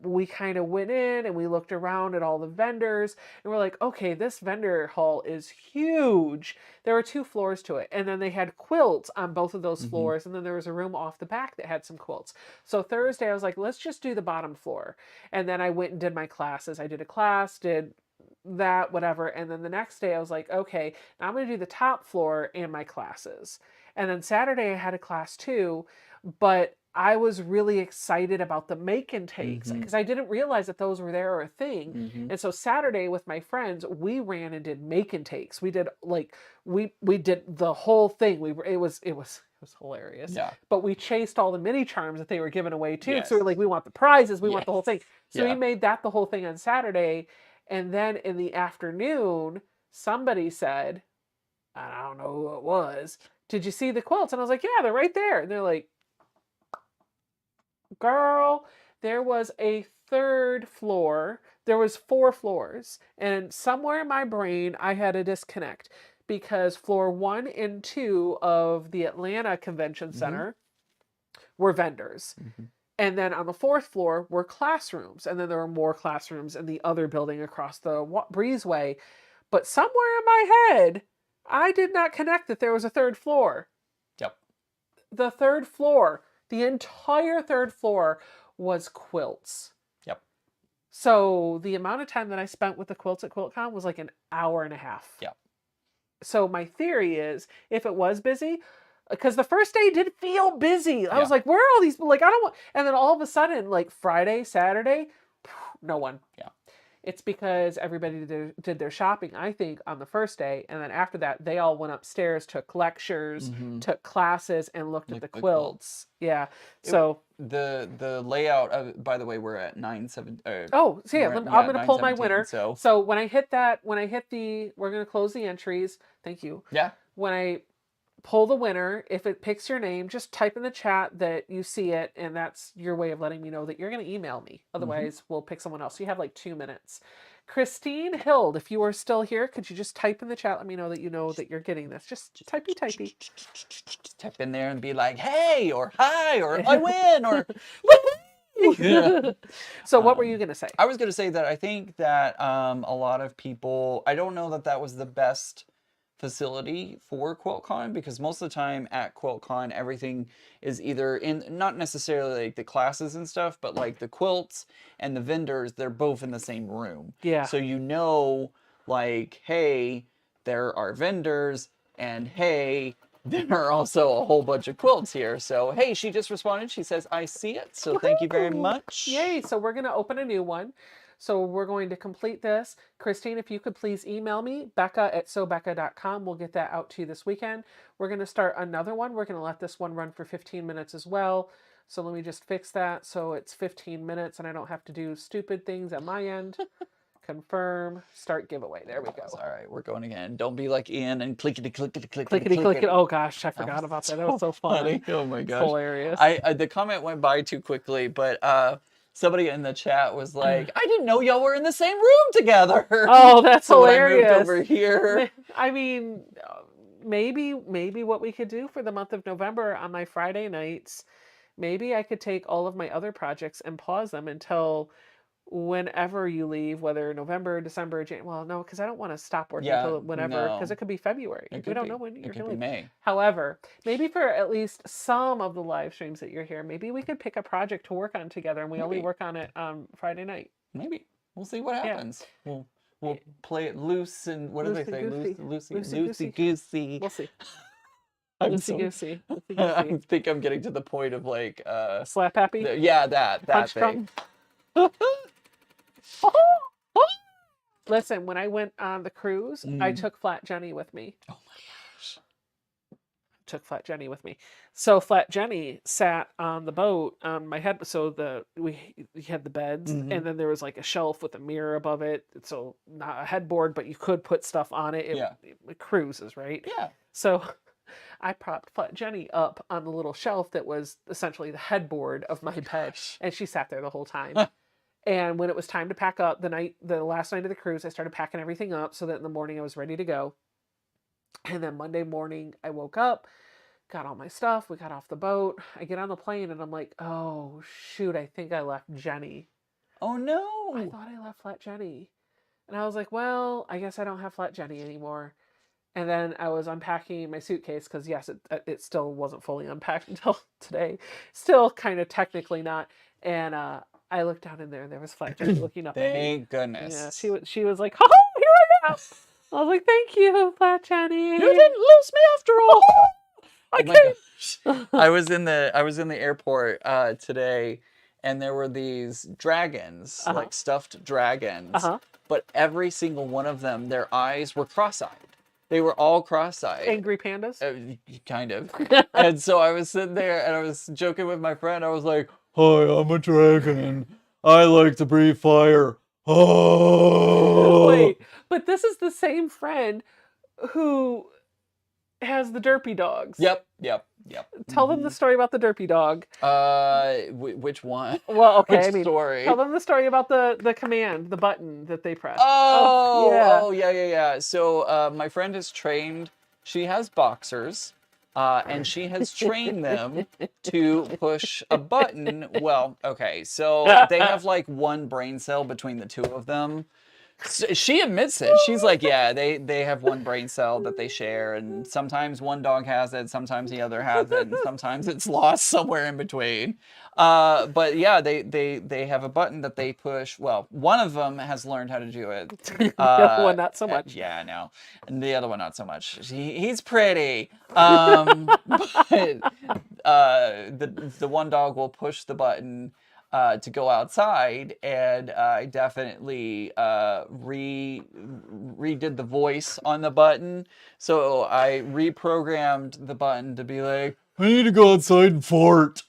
we kind of went in and we looked around at all the vendors and we're like, okay, this vendor hall is huge. There were 2 floors to it. And then they had quilts on both of those floors. And then there was a room off the back that had some quilts. So Thursday I was like, let's just do the bottom floor. And then I went and did my classes. I did a class, did that, whatever. And then the next day I was like, okay, now I'm going to do the top floor and my classes. And then Saturday I had a class too, but I was really excited about the make and takes because I didn't realize that those were there or a thing. And so Saturday with my friends, we ran and did make and takes. We did like we did the whole thing. It was hilarious. Yeah. But we chased all the mini charms that they were giving away too. So we were like, we want the prizes, we want the whole thing. So we made that the whole thing on Saturday. And then in the afternoon, somebody said, I don't know who it was, did you see the quilts? And I was like, yeah, they're right there. And they're like, girl, there was a 3rd floor. There was 4 floors. And somewhere in my brain, I had a disconnect because floor 1 and 2 of the Atlanta Convention Center were vendors. And then on the 4th floor were classrooms. And then there were more classrooms in the other building across the breezeway. But somewhere in my head, I did not connect that there was a 3rd floor. Yep. The 3rd floor, the entire 3rd floor was quilts. Yep. So the amount of time that I spent with the quilts at QuiltCon was like an hour and a half. Yep. So my theory is, if it was busy, because the first day did feel busy. I was like, where are all these? Like, I don't want. And then all of a sudden, like Friday, Saturday, no one. Yeah. It's because everybody did their shopping, I think, on the first day. And then after that, they all went upstairs, took lectures, took classes, and looked at the quilts. Yeah. So the layout of, by the way, we're at 9:7. oh, so yeah, I'm going to pull my 9:17, winner. So when I hit we're going to close the entries. Thank you. Yeah. When I pull the winner, if it picks your name, just type in the chat that you see it, and that's your way of letting me know that you're going to email me. Otherwise, we'll pick someone else. So you have like 2 minutes. Christine Hild, if you are still here, could you just type in the chat? Let me know that you're getting this. Just typey. Type in there and be like, hey, or hi, or I win, or yeah. So what were you going to say? I was going to say that I think that a lot of people, I don't know that that was the best facility for QuiltCon, because most of the time at QuiltCon everything is either in, not necessarily like the classes and stuff, but like the quilts and the vendors, they're both in the same room. Yeah. So you know, like, hey, there are vendors, and hey, there are also a whole bunch of quilts here. So hey, she just responded, she says I see it, so thank you very much. Yay. So we're going to open a new one. So we're going to complete this. Christine, if you could please email me, Becca@sobecca.com. We'll get that out to you this weekend. We're going to start another one. We're going to let this one run for 15 minutes as well. So let me just fix that so it's 15 minutes and I don't have to do stupid things at my end. Confirm, start giveaway. There we go. All right, we're going again. Don't be like Ian and clickety. Clickety. Oh gosh, I forgot about that. That was so fun. Funny. Oh my gosh. Hilarious. The comment went by too quickly, but somebody in the chat was like, I didn't know y'all were in the same room together. Oh, that's so hilarious. When I moved over here. I mean, maybe what we could do for the month of November on my Friday nights, maybe I could take all of my other projects and pause them until whenever you leave, whether November, December, January. Well, no, because I don't want to stop working until whenever, because it could be February. We don't know when you're going to leave. May. However, maybe for at least some of the live streams that you're here, maybe we could pick a project to work on together, and we only work on it on Friday night. Maybe. We'll see what happens. Yeah. We'll play it loose and what do they say? Loosey goosey. We'll see. Loosey goosey. I think I'm getting to the point of like slap happy. Yeah, that Punch thing. Listen, when I went on the cruise, I took Flat Jenny with me. Oh my gosh. Took Flat Jenny with me. So Flat Jenny sat on the boat on my head. So we had the beds, and then there was like a shelf with a mirror above it. So not a headboard, but you could put stuff on it. It cruises, right? Yeah. So I propped Flat Jenny up on the little shelf that was essentially the headboard of my bed, and she sat there the whole time. And when it was time to pack up, the last night of the cruise, I started packing everything up so that in the morning I was ready to go. And then Monday morning, I woke up, got all my stuff, we got off the boat, I get on the plane, and I'm like, oh, shoot, I think I left Jenny. Oh, no. I thought I left Flat Jenny. And I was like, well, I guess I don't have Flat Jenny anymore. And then I was unpacking my suitcase, because yes, it still wasn't fully unpacked until today. Still kind of technically not. And I looked down in there, and there was Flat Jenny looking up at me. Thank goodness. Yeah, she was like, oh, here I am. I was like, thank you, Flat Jenny. You didn't lose me after all. Oh my gosh. I was in the airport today, and there were these dragons, like stuffed dragons. But every single one of them, their eyes were cross-eyed. They were all cross-eyed. Angry pandas? Kind of. And so I was sitting there, and I was joking with my friend. I was like, hi, I'm a dragon. I like to breathe fire. Oh. Wait, but this is the same friend who has the derpy dogs. Yep. Tell them the story about the derpy dog. Which one? Well, okay, Which story? Tell them the story about the command, the button that they press. Yeah. So my friend is trained. She has boxers, and she has trained them to push a button. Well, okay, so they have like one brain cell between the two of them. So she admits it. She's like, yeah, they have one brain cell that they share, and sometimes one dog has it, sometimes the other has it, and sometimes it's lost somewhere in between. But yeah, they have a button that they push. Well, one of them has learned how to do it. The other one not so much. Yeah, no, and the other one not so much. He's pretty. But the one dog will push the button to go outside, and I definitely redid the voice on the button. So I reprogrammed the button to be like, I need to go outside and fart.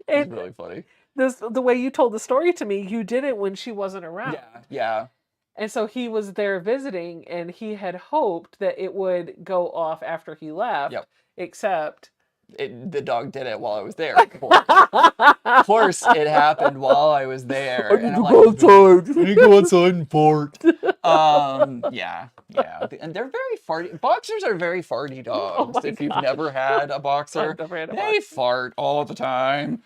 It's really funny. The way you told the story to me, you did it when she wasn't around. Yeah. And so he was there visiting, and he had hoped that it would go off after he left. Yep. Except the dog did it while I was there. Of course, it happened while I was there. And I'm like, I need to go outside and fart. Yeah. And they're very farty. Boxers are very farty dogs. my If you've gosh. never had a boxer, I've never had a they fart all the time.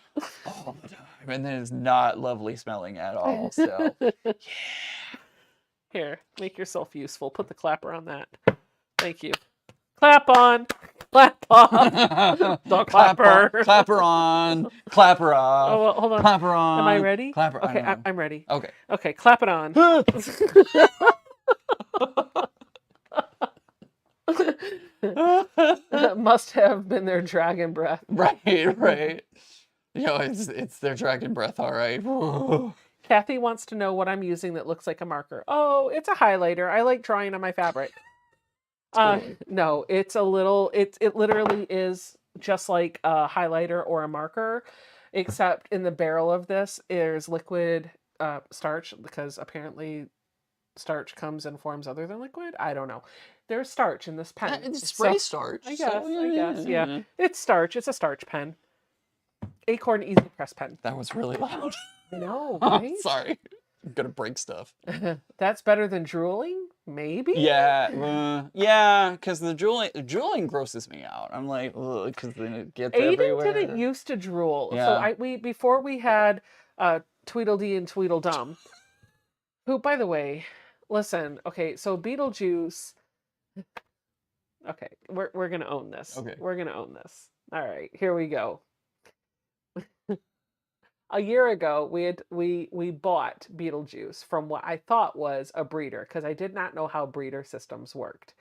All the time. And then it's not lovely smelling at all. So, Here, make yourself useful. Put the clapper on that. Thank you. Clap on. Clap off. Dog clapper. Clapper on. Clapper off. Oh, well, hold on. Clapper on. Am I ready? Clapper. Okay, I don't know. I'm ready. Okay. Okay, clap it on. Must have been their dragon breath. Right. It's their dragon breath, all right. Kathy wants to know what I'm using that looks like a marker. Oh, it's a highlighter. I like drawing on my fabric. Totally. No, it's a little, it literally is just like a highlighter or a marker, except in the barrel of this, there's liquid starch, because apparently starch comes in forms other than liquid. I don't know. There's starch in this pen. It's spray starch. I guess, So, yeah. It's starch. It's a starch pen. Acorn Easy Press pen. That was really loud. I know, Oh, right? sorry. I'm gonna break stuff. That's better than drooling? Maybe? Yeah, because the drooling grosses me out. I'm like, ugh, because then it gets Aiden everywhere. didn't used to drool. Yeah. So before we had Tweedledee and Tweedledum, who, by the way, listen, okay, so Beetlejuice. Okay, we're gonna own this. Okay. We're gonna own this. All right, here we go. A year ago, we bought Beetlejuice from what I thought was a breeder, because I did not know how breeder systems worked.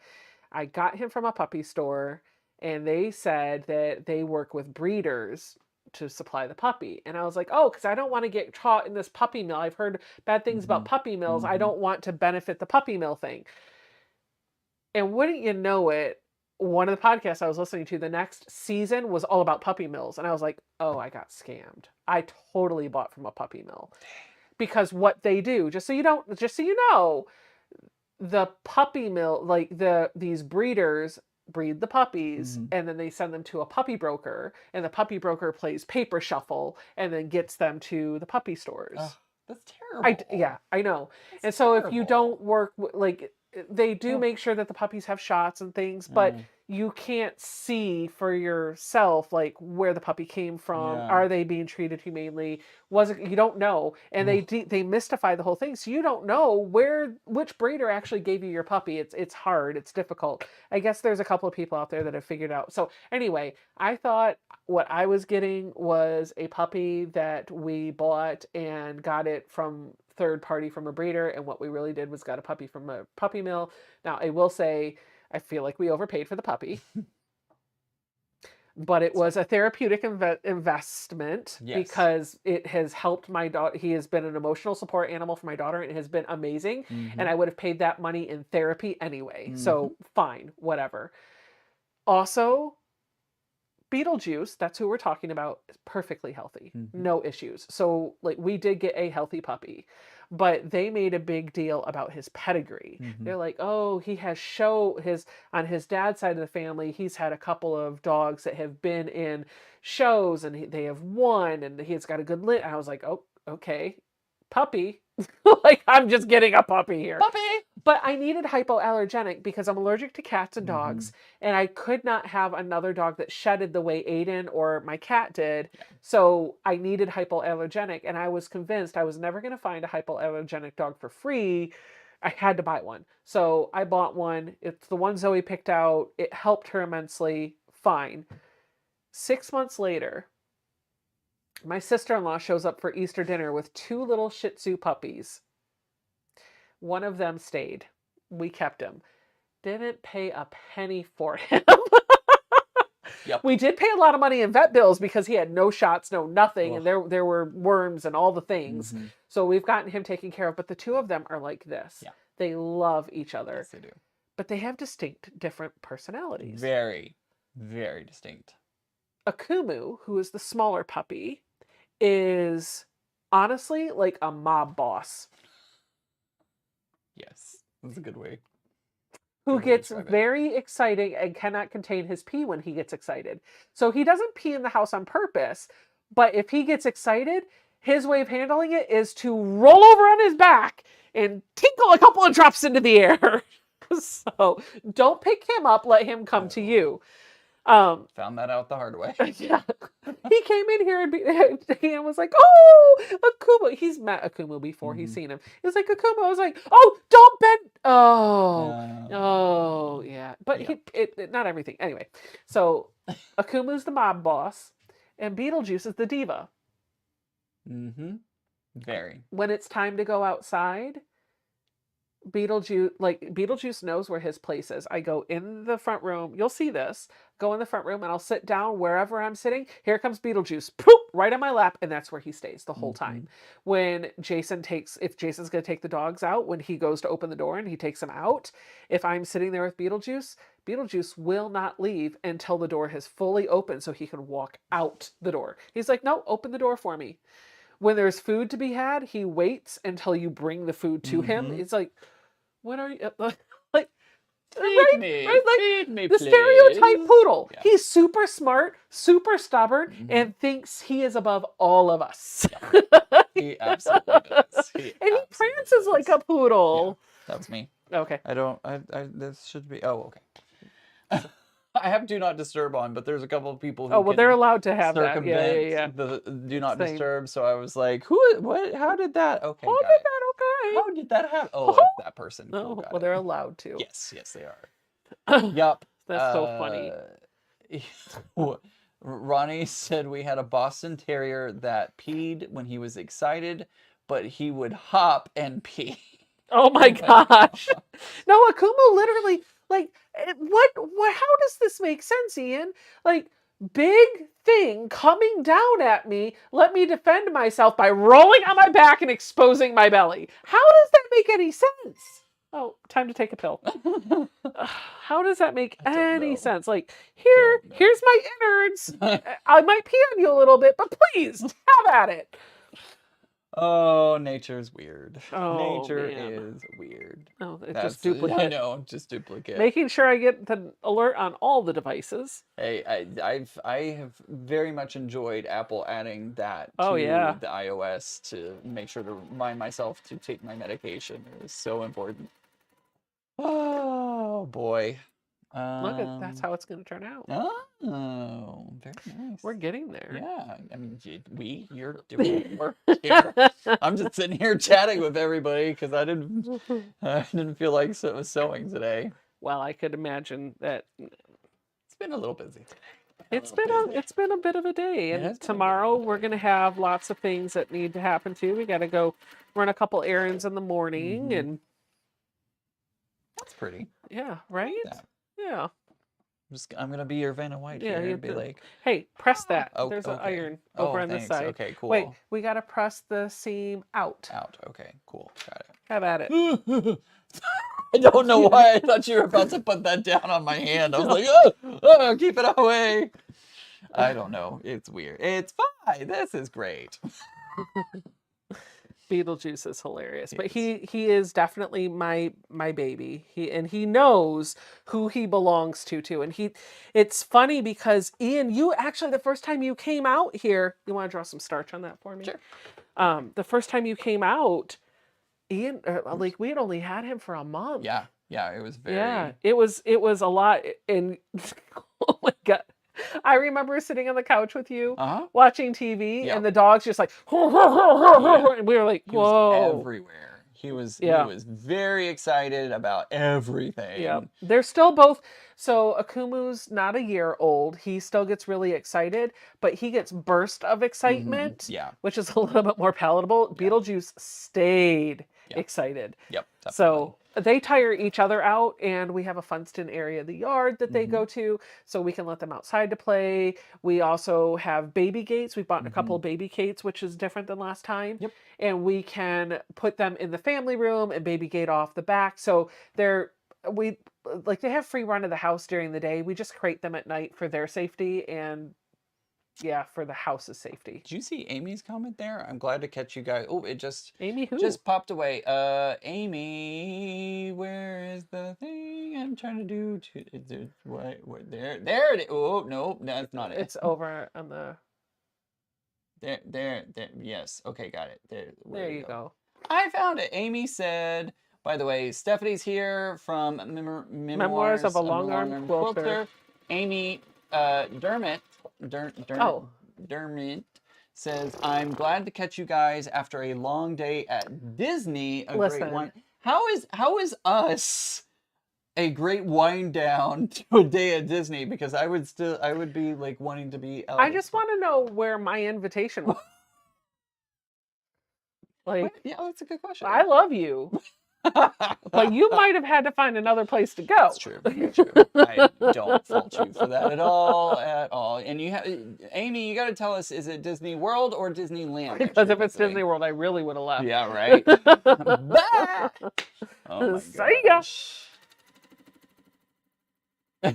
I got him from a puppy store, and they said that they work with breeders to supply the puppy. And I was like, oh, because I don't want to get caught in this puppy mill. I've heard bad things about puppy mills. I don't want to benefit the puppy mill thing. And wouldn't you know it, one of the podcasts I was listening to, the next season was all about puppy mills. And I was like, oh, I got scammed. I totally bought from a puppy mill. Because what they do, just so you know, the puppy mill, like these breeders breed the puppies, and then they send them to a puppy broker, and the puppy broker plays paper shuffle and then gets them to the puppy stores. That's terrible. I know. That's and so terrible. if you don't work, like, they do make sure that the puppies have shots and things, but you can't see for yourself, like, where the puppy came from. Yeah. Are they being treated humanely? You don't know. And they mystify the whole thing. So you don't know which breeder actually gave you your puppy. It's hard. It's difficult. I guess there's a couple of people out there that have figured out. So anyway, I thought what I was getting was a puppy that we bought and got it from third party from a breeder, and what we really did was got a puppy from a puppy mill. Now, I will say, I feel like we overpaid for the puppy, but it was a therapeutic investment because it has helped my daughter. He has been an emotional support animal for my daughter, and it has been amazing. And I would have paid that money in therapy anyway. So fine, whatever. Also, Beetlejuice, that's who we're talking about, is perfectly healthy. No issues. So, like, we did get a healthy puppy, but they made a big deal about his pedigree. They're like, oh, he has on his dad's side of the family, he's had a couple of dogs that have been in shows, and they have won, and he's got a good lit. I was like, oh, okay, puppy. Like, I'm just getting a puppy here. Puppy! But I needed hypoallergenic because I'm allergic to cats and dogs, and I could not have another dog that shedded the way Aiden or my cat did. So I needed hypoallergenic, and I was convinced I was never going to find a hypoallergenic dog for free. I had to buy one. So I bought one. It's the one Zoe picked out. It helped her immensely. Fine. 6 months later, my sister-in-law shows up for Easter dinner with 2 little Shih Tzu puppies. One of them stayed. We kept him. Didn't pay a penny for him. We did pay a lot of money in vet bills because he had no shots, no nothing, and there were worms and all the things. So we've gotten him taken care of, but the 2 of them are like this. They love each other. Yes, they do. But they have distinct, different personalities. Very, very distinct. Akumu, who is the smaller puppy, is honestly like a mob boss. Yes, that's a good way. who Good way to gets describe it. very excited and cannot contain his pee when he gets excited. So he doesn't pee in the house on purpose, but if he gets excited, his way of handling it is to roll over on his back and tinkle a couple of drops into the air. So don't pick him up, let him come to you. Found that out the hard way. Yeah. He came in here and was like, "Oh, Akuma." He's met Akuma before. He's seen him. He was like, "Akuma." I was like, "Oh, don't bend." Oh, yeah. But not everything. Anyway, so Akuma's the mob boss, and Beetlejuice is the diva. Very. When it's time to go outside, Beetlejuice knows where his place is. I go in the front room. You'll see this. Go in the front room and I'll sit down wherever I'm sitting. Here comes Beetlejuice. Poop! Right on my lap, and that's where he stays the whole time. When if Jason's gonna take the dogs out, when he goes to open the door and he takes them out, if I'm sitting there with Beetlejuice will not leave until the door has fully opened so he can walk out the door. He's like, "No, open the door for me." When there's food to be had, he waits until you bring the food to him. It's like, what are you like? Feed me, Like feed me, the please. stereotype poodle. Yeah. He's super smart, super stubborn, and thinks he is above all of us. He absolutely does. And he prances like a poodle. Yeah, that was me. Okay. This should be, oh, okay. I have do not disturb on, but there's a couple of people who they're allowed to have that. Yeah. the do not Same. disturb. So I was like, what, how did that? Okay. Oh, got did it. that okay? How did that happen? Oh, it's that person. Cool, Oh, got well, it. they're allowed to. Yes, they are. Yup. That's so funny. Ronnie said we had a Boston Terrier that peed when he was excited, but he would hop and pee. Oh my gosh. No, Akuma literally, like, how does this make sense, Ian? Like, big thing coming down at me, let me defend myself by rolling on my back and exposing my belly. How does that make any sense? Oh, time to take a pill. How does that make any sense? Like, here's my innards. I might pee on you a little bit, but please, have at it. Oh, nature's weird. Oh, Nature man. is weird. Oh, it's just duplicate. I know, just duplicate. Making sure I get the alert on all the devices. Hey, I have very much enjoyed Apple adding that to the iOS to make sure to remind myself to take my medication. It was so important. Oh boy. Look at that's how it's going to turn out. Oh, very nice. We're getting there. Yeah, I mean, you're doing work here. I'm just sitting here chatting with everybody because I didn't feel like sewing today. Well, I could imagine that it's been a little busy today. It's been a bit of a day, and tomorrow we're going to have lots of things that need to happen too. We got to go run a couple errands in the morning, and that's pretty. Yeah, right? Yeah. I'm gonna be your Vanna White here and be like, hey, press that. Oh, There's an okay. iron over on the thanks. side. Okay, cool. Wait, we gotta press the seam out. Out. Okay, cool. Got it. Have at it. I don't know why I thought you were about to put that down on my hand. I was like, oh, keep it away. I don't know. It's weird. It's fine. This is great. Beetlejuice is hilarious, but he is definitely my baby. He knows who he belongs to, and it's funny because Ian, you actually the first time you came out here, you want to draw some starch on that for me? Sure. The first time you came out, Ian, like we had only had him for a month. Yeah, it was very. Yeah, it was a lot, and oh my god. I remember sitting on the couch with you watching TV, and the dog's just like, and we were like, whoa. He was everywhere. He was very excited about everything. Yeah. They're still both, so Akumu's not a year old. He still gets really excited, but he gets burst of excitement, which is a little bit more palatable. Yeah. Beetlejuice stayed excited. Yep. Definitely. So they tire each other out, and we have a Funston area of the yard that they go to, so we can let them outside to play. We also have baby gates. We bought a couple of baby gates, which is different than last time. Yep. And we can put them in the family room and baby gate off the back. So they have free run of the house during the day. We just crate them at night for their safety and for the house's safety. Did you see Amy's comment there? I'm glad to catch you guys. Oh, it just Amy who? Just popped away. Amy, where is the thing? thing I'm trying to do. What there it is. Oh, no, that's not it. It's over on the... There. Yes. Okay, got it. There you go. I found it. Amy said, by the way, Stephanie's here from Memoirs of a Long-Armed Quilter. Amy Dermot says, I'm glad to catch you guys after a long day at Disney. Listen. Great one. How is us a great wind down to a day at Disney? Because I would be like wanting to be out. I just want to know where my invitation was. Like, yeah, that's a good question. I love you. But you might have had to find another place to go. That's true. True. I don't fault you for that at all. And Amy, you got to tell us: is it Disney World or Disneyland? Because if it's Disney World, I really would have left. Yeah, right. Bah! Oh my See ya. gosh.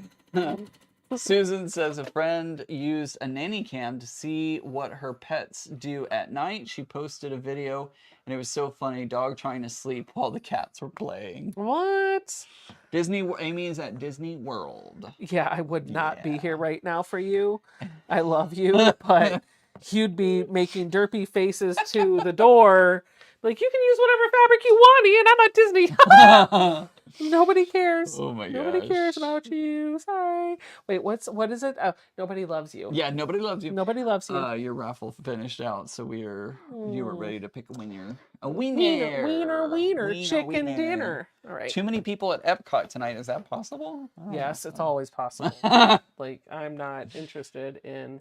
Susan says a friend used a nanny cam to see what her pets do at night. She posted a video and it was so funny. Dog trying to sleep while the cats were playing. What? Amy is at Disney World. Yeah, I would not be here right now for you. I love you, but you'd be making derpy faces to the door. Like, you can use whatever fabric you want, Ian. I'm at Disney. Nobody cares. Oh my gosh. Nobody cares about you. Sorry. Wait, what is it? Oh, nobody loves you. Yeah, nobody loves you. Nobody loves you. Your raffle finished out, so you were ready to pick a winner. A wiener. Wiener. Chicken wiener. Dinner. All right. Too many people at Epcot tonight. Is that possible? Yes, it's always possible. Like, I'm not interested in...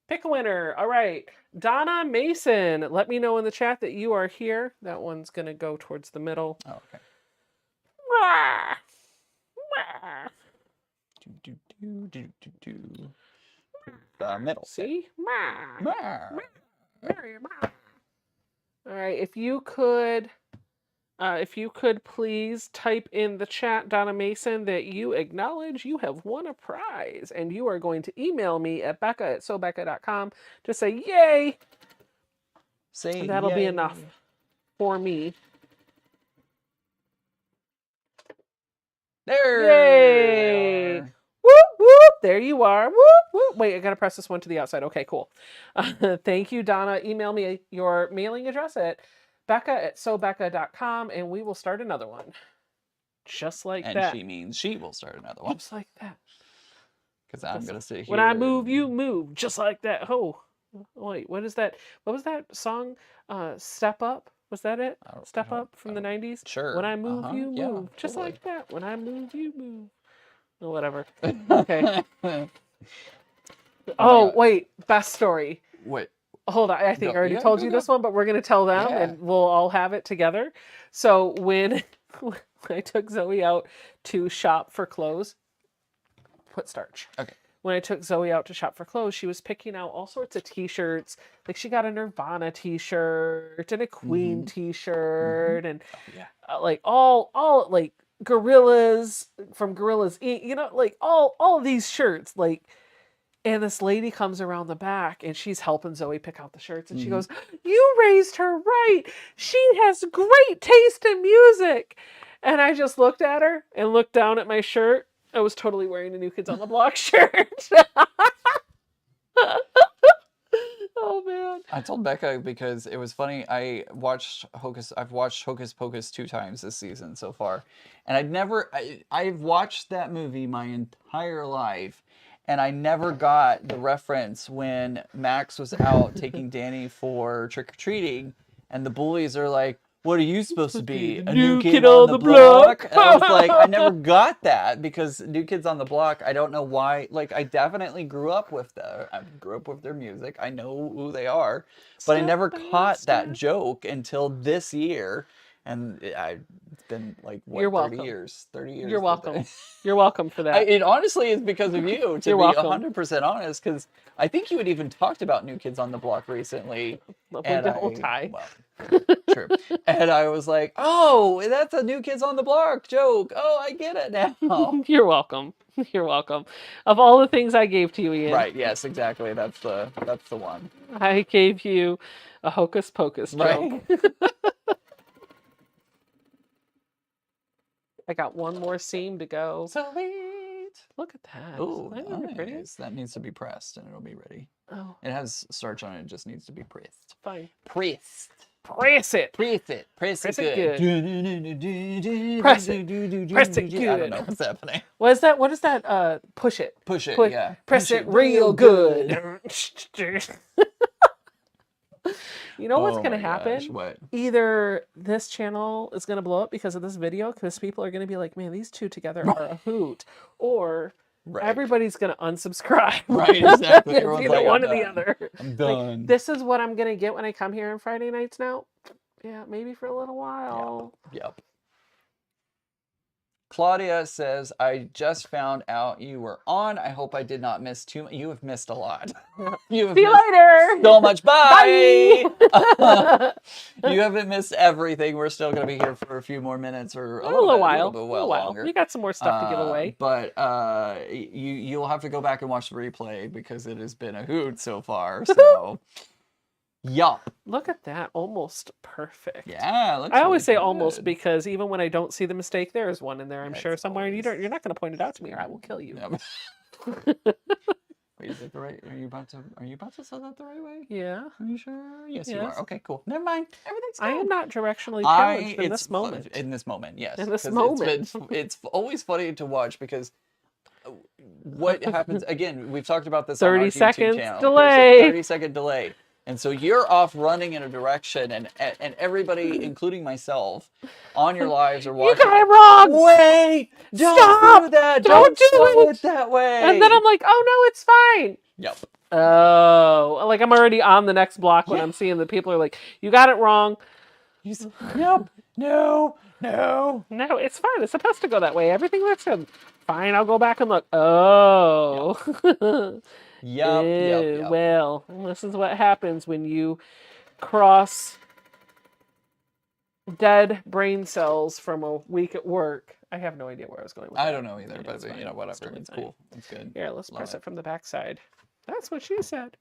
Pick a winner. All right. Donna Mason. Let me know in the chat that you are here. That one's going to go towards the middle. Oh, okay. The middle. See? All right. If you could please type in the chat, Donna Mason, that you acknowledge you have won a prize, and you are going to email me at Becca@sobecca.com to say yay. Say that'll yay. be enough for me. There. Yay! Whoop whoop! There you are. Whoop whoop! Wait, I gotta press this one to the outside. Okay, cool. Thank you, Donna. Email me your mailing address at Becca@sobecca.com, and we will start another one. Just like that. And she means she will start another one. Just like that. Because I'm gonna sit here. When I move, you move. Just like that. Oh, wait. What is that? What was that song? Step Up. Was that it? Step Up from the 90s? Sure. When I move, you move. Yeah, Just totally. like that. When I move, you move. Or whatever. Okay. Oh, wait. Best story. Wait. Hold on. I think I already told you this one, but we're going to tell them and we'll all have it together. So when I took Zoe out to shop for clothes, put starch. Okay. When I took Zoe out to shop for clothes, she was picking out all sorts of t-shirts. Like, she got a Nirvana t-shirt and a Queen t-shirt and like all like Gorillas from Gorillas Inc. You know, like all of these shirts. Like, and this lady comes around the back and she's helping Zoe pick out the shirts. And she goes, "You raised her right. She has great taste in music." And I just looked at her and looked down at my shirt. I was totally wearing a New Kids on the Block shirt. Oh man! I told Becca because it was funny. I've watched Hocus Pocus 2 times this season so far, and I've watched that movie my entire life, and I never got the reference when Max was out taking Danny for trick-or-treating, and the bullies are like, "What are you supposed to be? A new kid on the block?" And I was like, I never got that because New Kids on the Block, I don't know why. Like, I definitely grew up with their music. I know who they are, but I never caught that joke until this year. And it's been like, what, You're 30 welcome. years? 30 years. You're welcome. You're welcome for that. It honestly is because of you, to You're be welcome. 100% honest, because I think you had even talked about New Kids on the Block recently. The whole tie. Well, true. And I was like, oh, that's a New Kids on the Block joke. Oh, I get it now. You're welcome. You're welcome. Of all the things I gave to you, Ian. Right, yes, exactly. That's the one. I gave you a Hocus Pocus joke. Right. I got one more seam to go. Sweet. Look at that. Oh, Isn't that pretty? nice. That needs to be pressed and it'll be ready. Oh, It has starch on it. It just needs to be pressed. fine. Pressed. Press it. Press it. Press Press it it good. Press it. Press it I don't good. know what's happening. What is that? What is that? Push it. Push it, Put- yeah. Press Push it real good. You know what's Oh going to my happen? gosh, what? Either this channel is going to blow up because of this video, because people are going to be like, man, these two together are a hoot. Or Right. everybody's going to unsubscribe. Right, exactly. It's Everyone's either like, one I'm or the done. other. I'm Like, done. this is what I'm going to get when I come here on Friday nights now. Yeah, maybe for a little while. Yep. Claudia says, I just found out you were on. I hope I did not miss too much. You have missed a lot. You have See you missed later. so much. Bye. Bye. You haven't missed everything. We're still going to be here for a few more minutes or a little bit, while. A little A while. longer. We got some more stuff to give away. But you'll have to go back and watch the replay because it has been a hoot so far. So, yup. Look at that. Almost perfect. Yeah, it looks I always say really almost good. because even when I don't see the mistake, there is one in there. I'm That's sure somewhere. always- You're not going to point it out to me, or I will kill you. Yep. Wait, is it the right? Are you about to say that the right way? Yeah. Are you sure? Yes, you Yes. are. Okay, cool. Never mind. Everything's good. I am not directionally challenged in it's this moment. In this moment, yes. In this 'Cause moment. it's always funny to watch because what happens again? We've talked about this 30 on our seconds YouTube channel. delay. There's a 30-second delay, and so you're off running in a direction, and everybody, including myself, on your lives are You watching. got it wrong. Wait! Don't Stop! do that! Don't do slow it! that way! And then I'm like, oh no, it's fine. Yep. Oh, like I'm already on the next block when Yeah. I'm seeing the people are like, you got it wrong. Yep. No. No. No, it's fine. It's supposed to go that way. Everything looks good. Fine, I'll go back and look. Oh. Yep. Ew, Yep. well, this is what happens when you cross dead brain cells from a week at work. I have no idea where I was going with that. I don't know either, Yeah, but it's you fine. know, whatever. totally It's fine. cool. It's good. Here, let's Love press it. it from the backside. That's what she said.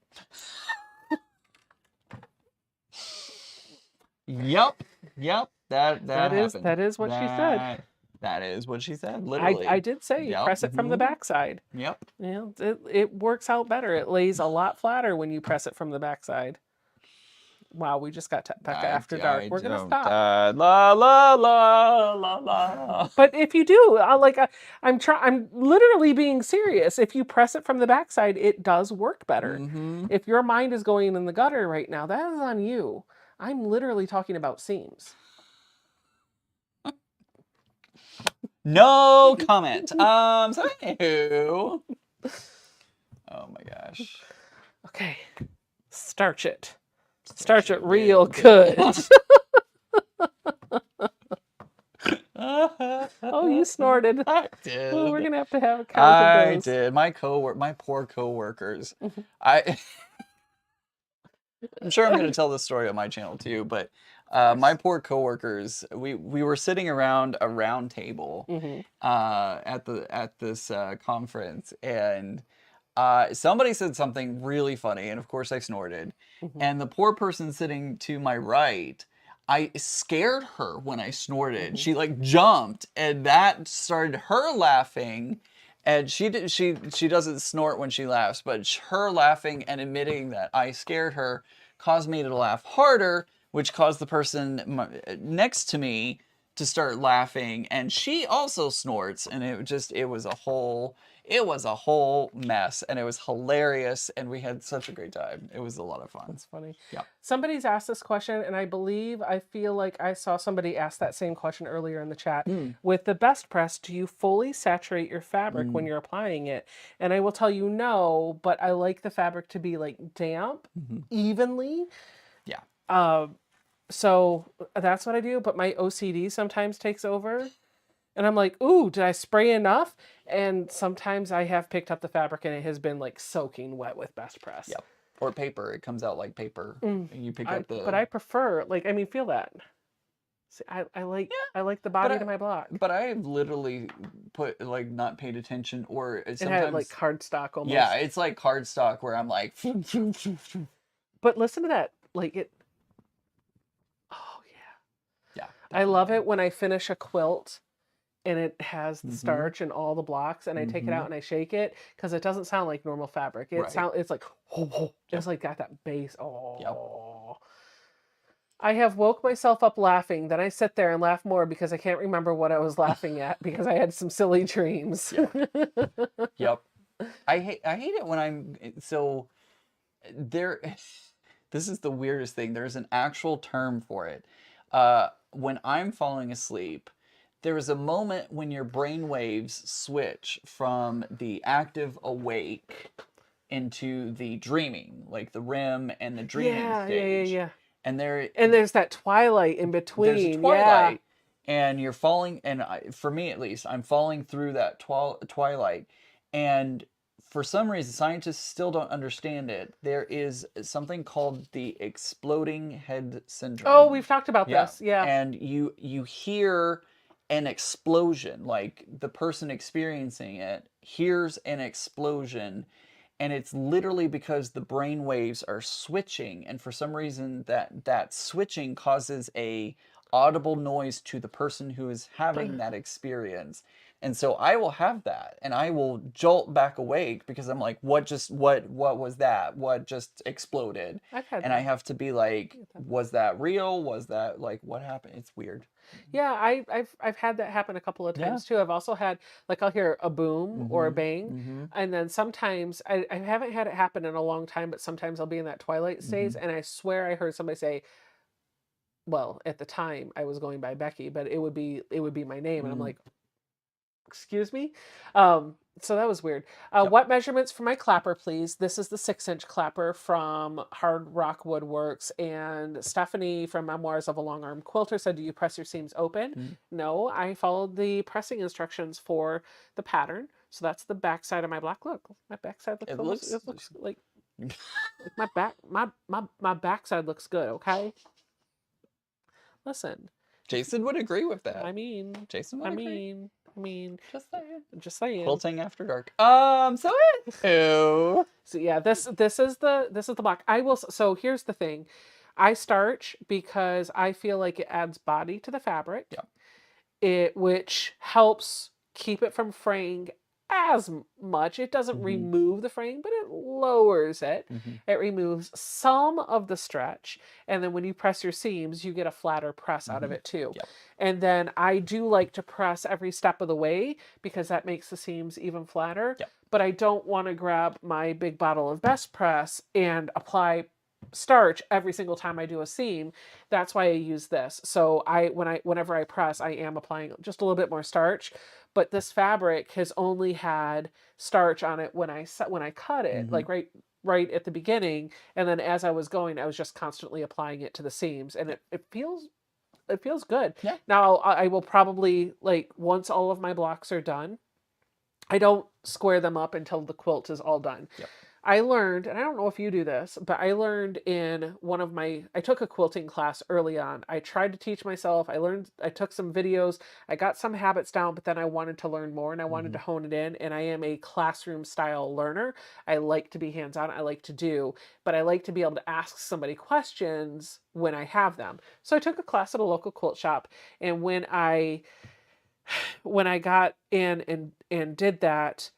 Yep. Yep. That happened. That is what she said. That is what she said. Literally. I did say Yep. press it from the Mhm. backside. Yep. You know, it works out better. It lays a lot flatter when you press it from the backside. Wow, we just got Becca after dark. We're gonna stop. La la la la la. But if you do, I'm literally being serious. If you press it from the backside, it does work better. Mm-hmm. If your mind is going in the gutter right now, that is on you. I'm literally talking about seams. No comment. So anywho. Oh my gosh. Okay, starch it. Starch it real good. Oh, you snorted. I did. Oh, we're gonna have to have a count I of those. did. My poor coworkers. I'm sure I'm going to tell this story on my channel too, but my poor coworkers. We were sitting around a round table Mhm. at this conference, and somebody said something really funny, and of course I snorted. Mhm. And the poor person sitting to my right, I scared her when I snorted. Mhm. She like jumped, and that started her laughing. And she doesn't snort when she laughs, but her laughing and admitting that I scared her caused me to laugh harder, which caused the person next to me to start laughing, and she also snorts, and it was a whole mess, and it was hilarious, and we had such a great time. It was a lot of fun. That's funny. Yeah. Somebody's asked this question, and I feel like I saw somebody ask that same question earlier in the chat. With the best press, do you fully saturate your fabric when you're applying it? And I will tell you no, but I like the fabric to be like damp evenly. Yeah. So that's what I do, but my OCD sometimes takes over. And I'm like, ooh, did I spray enough? And sometimes I have picked up the fabric and it has been like soaking wet with best press. Yep. Or paper. It comes out like paper. And you pick up the... But I prefer, feel that. See, I like the body to my block. But I've literally not paid attention, or It sometimes... had like cardstock almost. Yeah, it's like cardstock where I'm like... But listen to that. Oh, yeah. Yeah. I love it when I finish a quilt and it has the starch and all the blocks, and I take it out and I shake it because it doesn't sound like normal fabric. Right. It's like Yep. it's like got that bass. Yep. Oh. I have woke myself up laughing. Then I sit there and laugh more because I can't remember what I was laughing at because I had some silly dreams. Yep. I hate it when I'm so there. This is the weirdest thing. There's an actual term for it. When I'm falling asleep, there is a moment when your brain waves switch from the active awake into the dreaming, like the REM and the dreaming stage. Yeah. And And there's that twilight in there's a between. Yeah. twilight, and you're falling, and for me at least, I'm falling through that twilight, and for some reason scientists still don't understand it. There is something called the exploding head Oh, syndrome. we've talked about Yeah. this. Yeah. And you hear an explosion, like the person experiencing it hears an explosion, and it's literally because the brain waves are switching, and for some reason that switching causes a audible noise to the person who is having that experience. And so I will have that, and I will jolt back awake because I'm like, what was that? What just exploded? I've had And I that. have to be like, was that real? Was that, like, what happened? It's weird. Yeah, I've had that happen a couple of Yeah. times too. I've also had like I'll hear a boom or a Mm-hmm. bang, Mm-hmm. and then sometimes I haven't had it happen in a long time, but sometimes I'll be in that twilight stage, Mm-hmm. and I swear I heard somebody say, well, at the time I was going by Becky, but it would be my name, and I'm like, excuse me. So that was weird. Yep. What measurements for my clapper, please? This is the 6-inch clapper from Hard Rock Woodworks. And Stephanie from Memoirs of a Long Arm Quilter said, do you press your seams open? No, I followed the pressing instructions for the pattern. So that's the back side of my block. Look, my back side looks It almost, looks it looks like my back, my backside looks good. Okay. Listen, Jason would agree with that. I mean, Jason would agree. Just saying. Just saying. Quilting after dark. So ew. So yeah, this is the block. I will. So here's the thing, I starch because I feel like it adds body to the fabric. Yeah. It which helps keep it from fraying as much. It doesn't remove the fraying, but it lowers it. It removes some of the stretch, and then when you press your seams, you get a flatter press out of it too. Yep. And then I do like to press every step of the way because that makes the seams even flatter. Yep. But I don't want to grab my big bottle of Best Press and apply starch every single time I do a seam. That's why I use this. So whenever I press, I am applying just a little bit more starch. But this fabric has only had starch on it when I cut it, like right at the beginning, and then as I was going, I was just constantly applying it to the seams, and it feels good. Yeah. Now I will probably, like, once all of my blocks are done, I don't square them up until the quilt is all done. Yep. I learned, and I don't know if you do this, but I learned in I took a quilting class early on. I tried to teach myself. I took some videos. I got some habits down, but then I wanted to learn more and I wanted to hone it in. And I am a classroom style learner. I like to be hands-on. I like to do, but I like to be able to ask somebody questions when I have them. So I took a class at a local quilt shop. And when I got in and did that,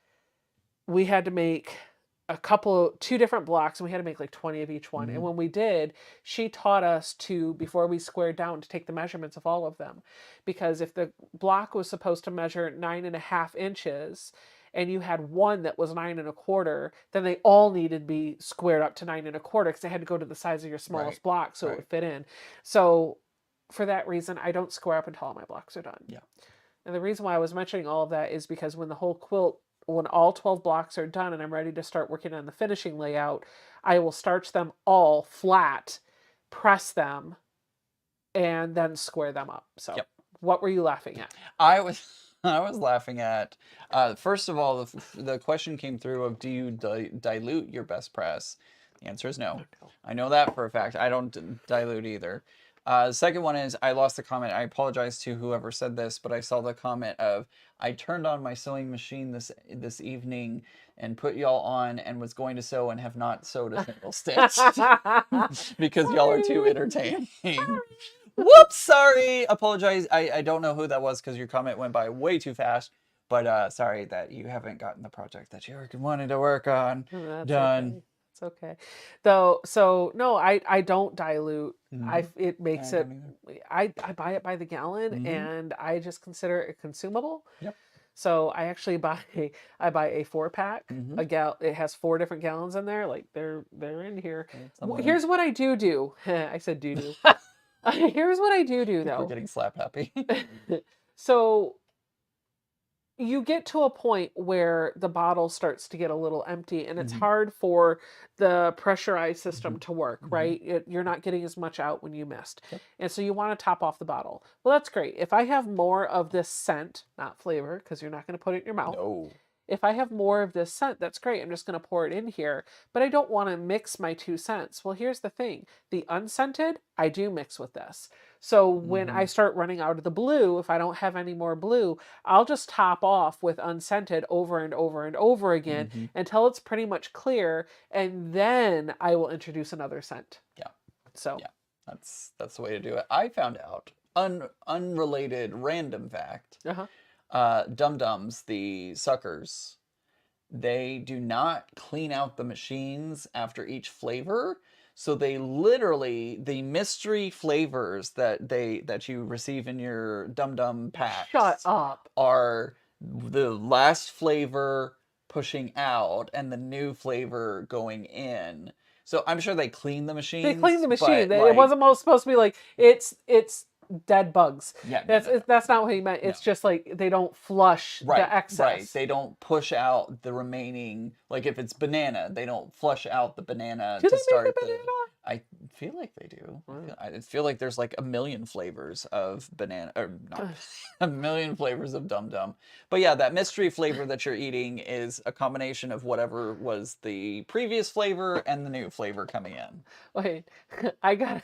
we had to make two different blocks, and we had to make like 20 of each one. And when we did, she taught us to, before we squared down, to take the measurements of all of them. Because if the block was supposed to measure 9.5 inches and you had one that was 9.25, then they all needed to be squared up to 9.25 because they had to go to the size of your smallest block so it would fit in. So for that reason, I don't square up until all my blocks are done. Yeah. And the reason why I was mentioning all of that is because when all 12 blocks are done and I'm ready to start working on the finishing layout, I will starch them all flat, press them, and then square them up. So what were you laughing at? I was laughing at, first of all, the question came through of, do you dilute your Best Press? The answer is no. I know that for a fact. I don't dilute either. The second one is, I lost the comment. I apologize to whoever said this, but I saw the comment of, I turned on my sewing machine this evening and put y'all on and was going to sew and have not sewed a single stitch because y'all are too entertaining. Whoops, sorry. Apologize. I don't know who that was because your comment went by way too fast. But sorry that you haven't gotten the project that you were wanting to work on That's done. okay. It's okay. Though, so no, I don't dilute. It I makes it. don't either. I buy it by the gallon, Mm-hmm. and I just consider it consumable. Yep. So I actually buy I buy a 4-pack. Mm-hmm. It has 4 different gallons in there. Like they're in here. Somewhere. Here's what I do. I said do. Here's what I do We're though. getting slap happy. So you get to a point where the bottle starts to get a little empty and it's Mhm. hard for the pressurized system Mhm. to work, Mhm. right? You're not getting as much out when you missed. Yep. And so you want to top off the bottle. Well, that's great. If I have more of this scent, not flavor, because you're not going to put it in your mouth. No. If I have more of this scent, that's great. I'm just going to pour it in here, but I don't want to mix my 2 scents. Well, here's the thing. The unscented, I do mix with this. So when I start running out of the blue, if I don't have any more blue, I'll just top off with unscented over and over and over again Mhm. until it's pretty much clear, and then I will introduce another scent. Yeah. So Yeah. That's the way to do it. I found out unrelated random fact. Dum Dums, the suckers, they do not clean out the machines after each flavor. So they literally, the mystery flavors that you receive in your Dum Dum packs shut up. are the last flavor pushing out and the new flavor going in. So I'm sure they clean the machines. They cleaned the machine. But It wasn't supposed to be like it's dead bugs. Yeah, That's not what he meant. It's just like they don't flush the excess. Right. They don't push out the remaining. Like if it's banana, they don't flush out the banana Do to they start make a the. banana? I feel like they do. Wow. I feel like there's like a million flavors of banana, or not a million flavors of Dum Dum. But yeah, that mystery flavor that you're eating is a combination of whatever was the previous flavor and the new flavor coming in. Wait, I got.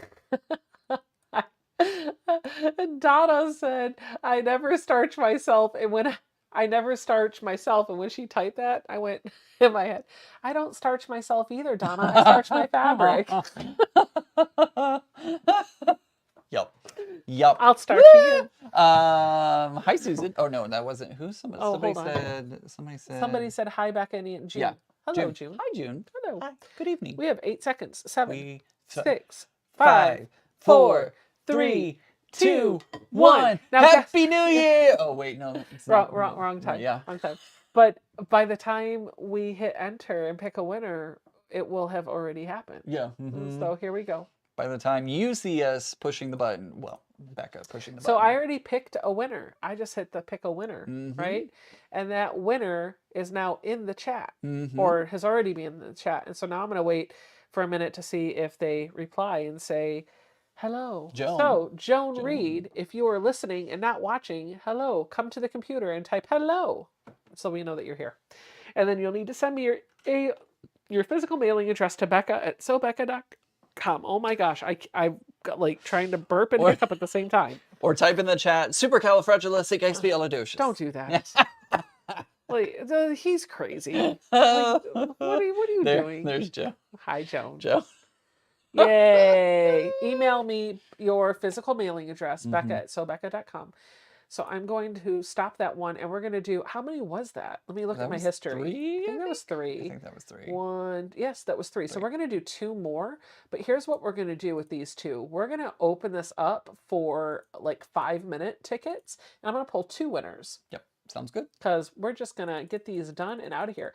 Donna said, "I never starch myself," and when I never starch myself, and when she typed that, I went in my head, "I don't starch myself either, Donna. I starch my fabric." Yep. Yep. I'll starch you. Hi Susan. Oh no, that wasn't who. Somebody, Oh, somebody hold on. said. Somebody said. Somebody said hi, Becca and June. Yeah. Hello, June. Hi June. Hello. Hi. Good evening. We have 8 seconds. 7, We 6, 5, 5, 4, 4, 3, 2, 2, 1. 1. Now Happy New Year! Oh wait, no. It's not. Wrong time. Yeah. Wrong time. But by the time we hit enter and pick a winner, it will have already happened. Yeah. So here we go. By the time you see us pushing the button, well, Becca pushing the So button. I already picked a winner. I just hit the pick a winner, right? And that winner is now in the chat or has already been in the chat. And so now I'm going to wait for a minute to see if they reply and say, hello. Joan. So Joan Reed, if you are listening and not watching, hello, come to the computer and type hello so we know that you're here. And then you'll need to send me your physical mailing address to Becca@sobecca.com. Oh my gosh, I got like trying to burp and hiccup at the same time. Or type in the chat, supercalifragilisticexpialidocious. Don't do that. Like, he's crazy. Like, what are you doing? There's Joe. Hi, Joan. Joe. Yay! Email me your physical mailing address, Becca@sobecca.com. So I'm going to stop that one, and we're going to do, how many was that? Let me look at my history. 3, I think that was 3. I think that was 3. 1, yes, that was 3. So we're going to do 2 more, but here's what we're going to do with these 2. We're going to open this up for like 5-minute tickets, and I'm going to pull 2 winners. Yep, sounds good. Because we're just going to get these done and out of here.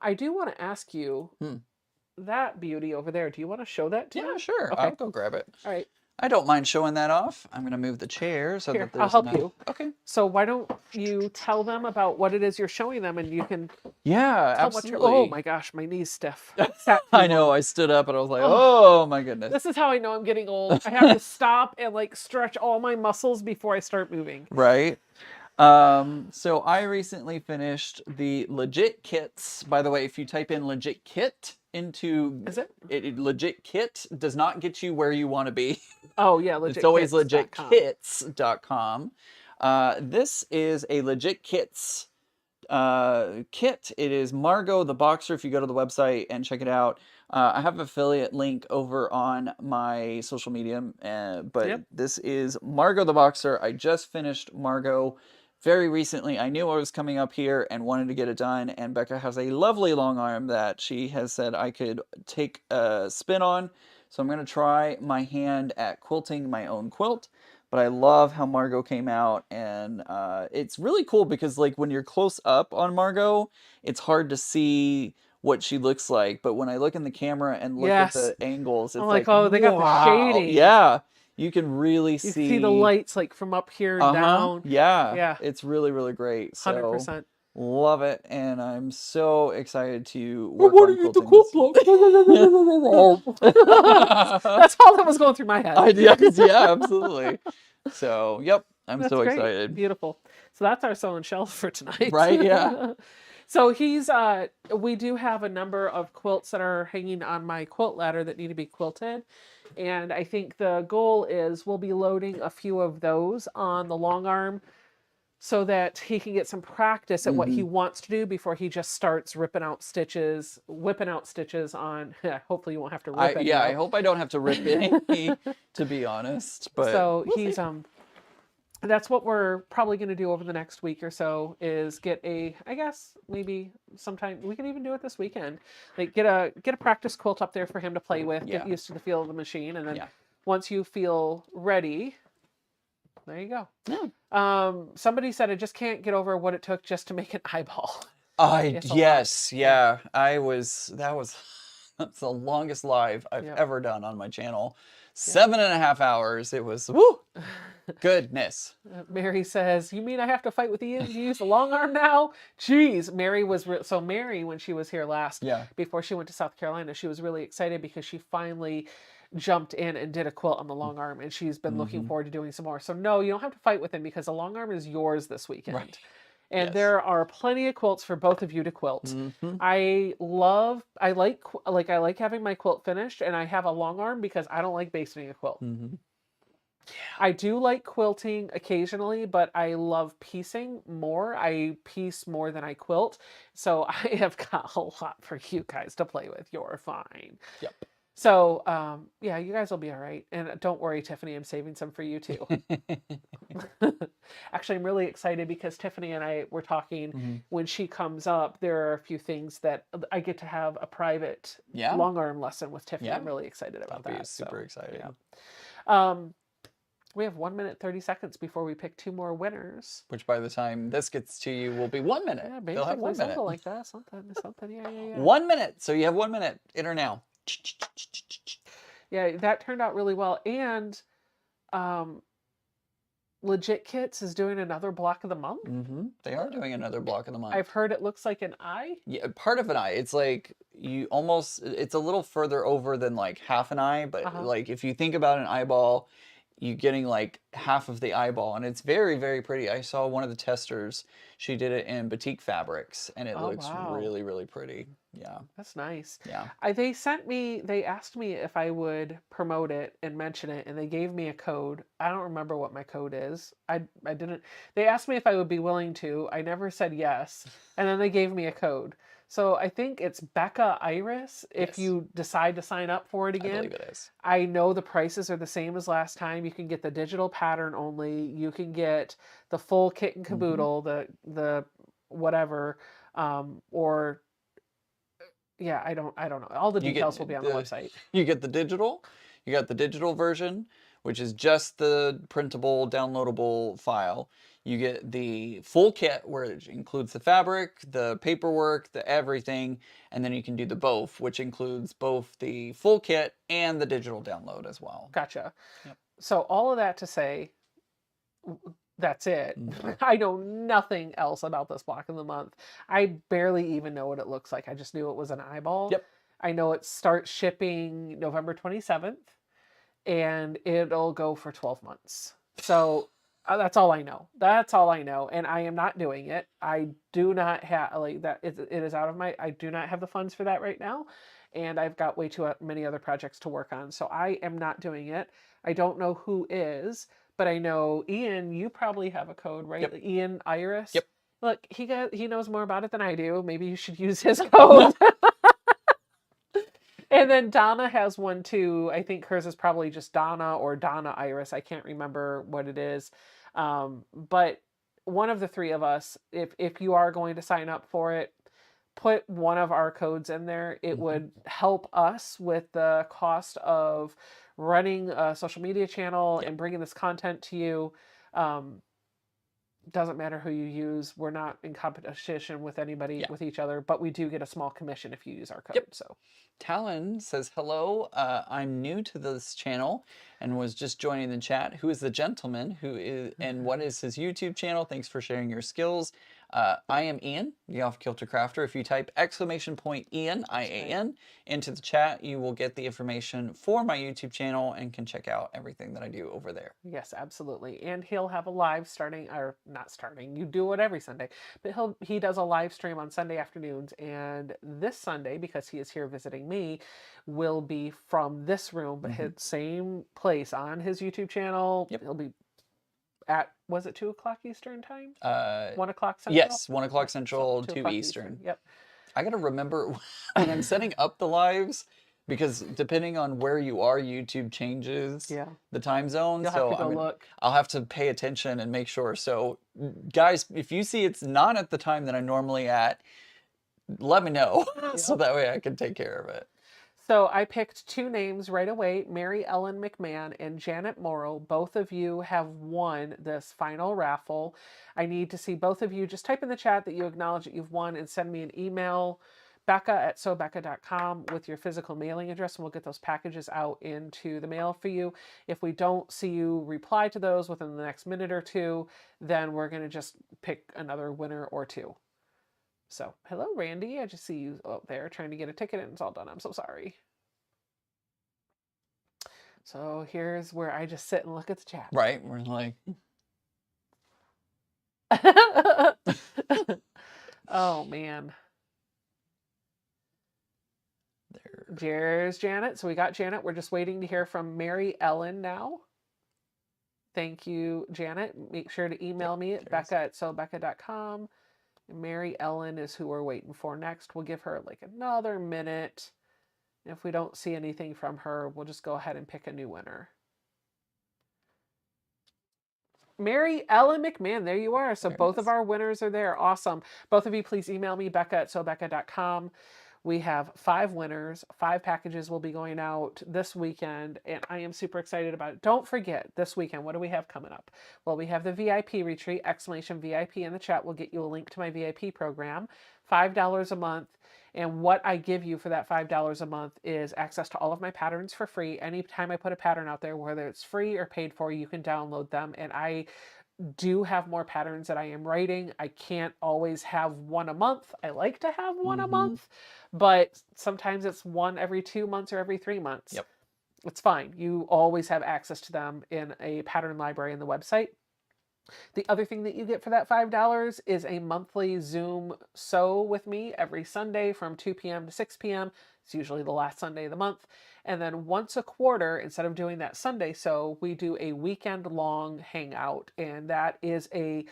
I do want to ask you, that beauty over there, do you want to show that to me? Yeah, sure. Okay. I'll go grab it. All right. I don't mind showing that off. I'm going to move the chair so Here, that there's I'll help enough. you. Okay. So why don't you tell them about what it is you're showing them, and you can Yeah, tell absolutely. what you're. Oh my gosh, my knee's stiff. I know. I stood up and I was like, oh my goodness. This is how I know I'm getting old. I have to stop and like stretch all my muscles before I start moving. Right. So I recently finished the Legit Kits. By the way, if you type in Legit Kit into Legit Kit does not get you where you want to be. Oh yeah, legit. It's always legitkits.com. This is a Legit Kits kit. It is Margot the Boxer. If you go to the website and check it out, I have affiliate link over on my social media, but Yep. this is Margot the Boxer. I just finished Margot very recently. I knew I was coming up here and wanted to get it done, and Becca has a lovely long arm that she has said I could take a spin on. So I'm going to try my hand at quilting my own quilt. But I love how Margot came out, and it's really cool because like when you're close up on Margot, it's hard to see what she looks like. But when I look in the camera and look at Yes. the angles, I'm it's like, like, oh, they got the wow, shading. yeah, you can really You can see the see. lights like from up here Uh-huh, down. yeah, Yeah, it's really, really great. So 100%. love it, and I'm so excited to I work want on to eat the quilting quilt this. block. That's all that was going through my head. Yeah, absolutely. So, yep, I'm That's so great. excited. Beautiful. So that's our sew and shelf for tonight. Right? Yeah. So we do have a number of quilts that are hanging on my quilt ladder that need to be quilted. And I think the goal is we'll be loading a few of those on the long arm so that he can get some practice at what he wants to do before he just starts whipping out stitches on. Hopefully you won't have to rip any I out. hope I don't have to rip any, to be honest, but So we'll see. he's that's what we're probably going to do over the next week or so is get I guess maybe sometime we can even do it this weekend. Like get a practice quilt up there for him to play with, get Yeah. used to the feel of the machine, and then Yeah. once you feel ready, there you go. Yeah. Somebody said I just can't get over what it took just to make an eyeball. Yes, yeah. That's the longest live I've Yep. ever done on my channel. 7.5 hours. It was woo goodness. Mary says, "You mean I have to fight with Ian? You use the long arm now?" Jeez, Mary was so Mary when she was here last, Yeah. before she went to South Carolina, she was really excited because she finally jumped in and did a quilt on the long arm, and she's been looking forward to doing some more. So no, you don't have to fight with him because the long arm is yours this weekend. Right. And Yes. there are plenty of quilts for both of you to quilt. I like having my quilt finished, and I have a long arm because I don't like basting a quilt. I do like quilting occasionally, but I love piecing more. I piece more than I quilt. So I have got a lot for you guys to play with. You're fine. Yep. So, yeah, you guys will be all right. And don't worry, Tiffany, I'm saving some for you too. Actually, I'm really excited because Tiffany and I were talking when she comes up. There are a few things that I get to have a private long arm lesson with Tiffany. I'm really excited about That'll be that. super exciting. Yeah. We have 1 minute 30 seconds before we pick 2 more winners. Which by the time this gets to you will be 1 minute. Yeah, They'll have basically 1 minute. something like that. Something. Yeah. 1 minute. So you have 1 minute. Enter now. Yeah, that turned out really well. And Legit Kits is doing another block of the month. They are doing another block of the month. I've heard it looks like an eye. Yeah, part of an eye. It's like it's a little further over than like half an eye, but like if you think about an eyeball, you're getting like half of the eyeball, and it's very, very pretty. I saw one of the testers. She did it in batik fabrics, and it looks really, really pretty. Yeah. That's nice. Yeah. They asked me if I would promote it and mention it, and they gave me a code. I don't remember what my code is. I didn't. They asked me if I would be willing to. I never said yes, and then they gave me a code. So I think it's Becca Iris if you decide to sign up for it again. I believe it is. I know the prices are the same as last time. You can get the digital pattern only. You can get the full kit and caboodle, the whatever, or yeah, I don't know. All the details will be on the website. You get the digital. You got the digital version, which is just the printable, downloadable file. You get the full kit, where it includes the fabric, the paperwork, the everything, and then you can do the both, which includes both the full kit and the digital download as well. Gotcha. Yep. So all of that to say, that's it. I know nothing else about this block of the month. I barely even know what it looks like. I just knew it was an eyeball. Yep. I know it starts shipping November 27th, and it'll go for 12 months. So that's all I know. That's all I know. And I am not doing it. I do not have, like, that. It is out of I do not have the funds for that right now. And I've got way too many other projects to work on. So I am not doing it. I don't know who is, but I know Ian, you probably have a code, right? Yep. Ian Iris. Yep. Look, he knows more about it than I do. Maybe you should use his code. And then Donna has one too. I think hers is probably just Donna or Donna Iris. I can't remember what it is. But one of the three of us, if you are going to sign up for it, put one of our codes in there. It would help us with the cost of running a social media channel Yep. and bringing this content to you. Doesn't matter who you use. We're not in competition with anybody, Yeah. with each other, but we do get a small commission if you use our code. Yep. So Talon says, hello, I'm new to this channel and was just joining the chat. Who is the gentleman? Who is, and what is his YouTube channel? Thanks for sharing your skills. I am Ian, the Off Kilter Crafter. If you type !Ian, I-A-N, into the chat, you will get the information for my YouTube channel and can check out everything that I do over there. yes, absolutely. And he'll have a live starting, or not starting, you do it every Sunday, but he does a live stream on Sunday afternoons. And this Sunday, because he is here visiting me, will be from this room, but his same place on his YouTube channel. Yep. He'll be at, was it 2 o'clock Eastern time? 1 o'clock Central? Yes, 1 o'clock Central, 2 o'clock Eastern. Yep. I gotta remember when I'm setting up the lives, because depending on where you are, YouTube changes the time zone. You'll so have to go look. I'll have to pay attention and make sure. So guys, if you see it's not at the time that I'm normally at, let me know so that way I can take care of it. So I picked 2 names right away, Mary Ellen McMahon and Janet Morrow. Both of you have won this final raffle. I need to see both of you. Just type in the chat that you acknowledge that you've won and send me an email, Becca@sobecca.com, with your physical mailing address, and we'll get those packages out into the mail for you. If we don't see you reply to those within the next minute or two, then we're going to just pick another winner or 2. So, hello, Randy. I just see you up there trying to get a ticket and it's all done. I'm so sorry. So here's where I just sit and look at the chat. Right? We're like... oh, man. There's Janet. So we got Janet. We're just waiting to hear from Mary Ellen now. Thank you, Janet. Make sure to email me at Becca@sobecca.com. Mary Ellen is who we're waiting for next. We'll give her like another minute. If we don't see anything from her, we'll just go ahead and pick a new winner. Mary Ellen McMahon, there you are. So both of our winners are there. Awesome. Both of you, please email me, Becca@sobecca.com. We have 5 winners. 5 packages will be going out this weekend, and I am super excited about it. Don't forget, this weekend, what do we have coming up? Well, we have the VIP retreat, !VIP in the chat will get you a link to my VIP program, $5 a month. And what I give you for that $5 a month is access to all of my patterns for free. Anytime I put a pattern out there, whether it's free or paid for, you can download them. And I do have more patterns that I am writing. I can't always have one a month. I like to have one a month, but sometimes it's one every 2 months or every 3 months. Yep. It's fine. You always have access to them in a pattern library in the website. The other thing that you get for that $5 is a monthly Zoom sew with me every Sunday from 2 p.m. to 6 p.m. It's usually the last Sunday of the month. And then once a quarter, instead of doing that Sunday sew, we do a weekend-long hangout. And that is a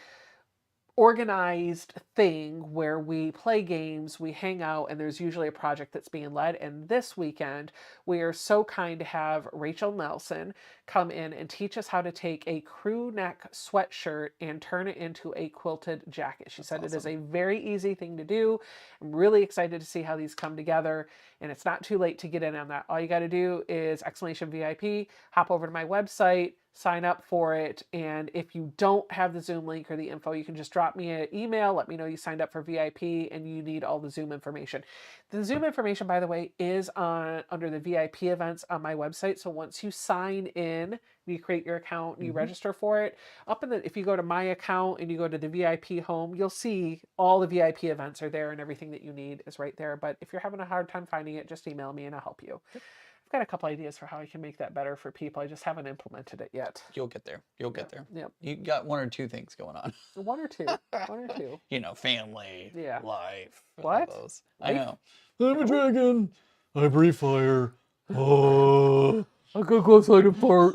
organized thing where we play games, we hang out, and there's usually a project that's being led. And this weekend, we are so kind to have Rachel Nelson come in and teach us how to take a crew neck sweatshirt and turn it into a quilted jacket. She said it is a very easy thing to do. I'm really excited to see how these come together, and it's not too late to get in on that. All you got to do is !VIP, hop over to my website, sign up for it, and if you don't have the Zoom link or the info, you can just drop me an email, let me know you signed up for VIP and you need all the Zoom information. The Zoom information, by the way, is under the VIP events on my website. So once you sign in, you create your account and you register for it, if you go to my account and you go to the VIP home, you'll see all the VIP events are there and everything that you need is right there. But if you're having a hard time finding it, just email me and I'll help you. I've got a couple ideas for how I can make that better for people. I just haven't implemented it yet. You'll get there. You'll get there. Yep. You got 1 or 2 things going on. 1 or 2. 1 or 2. You know, family, life. What? Those. I know. I'm a dragon. I breathe fire. Oh. I could go outside and fart.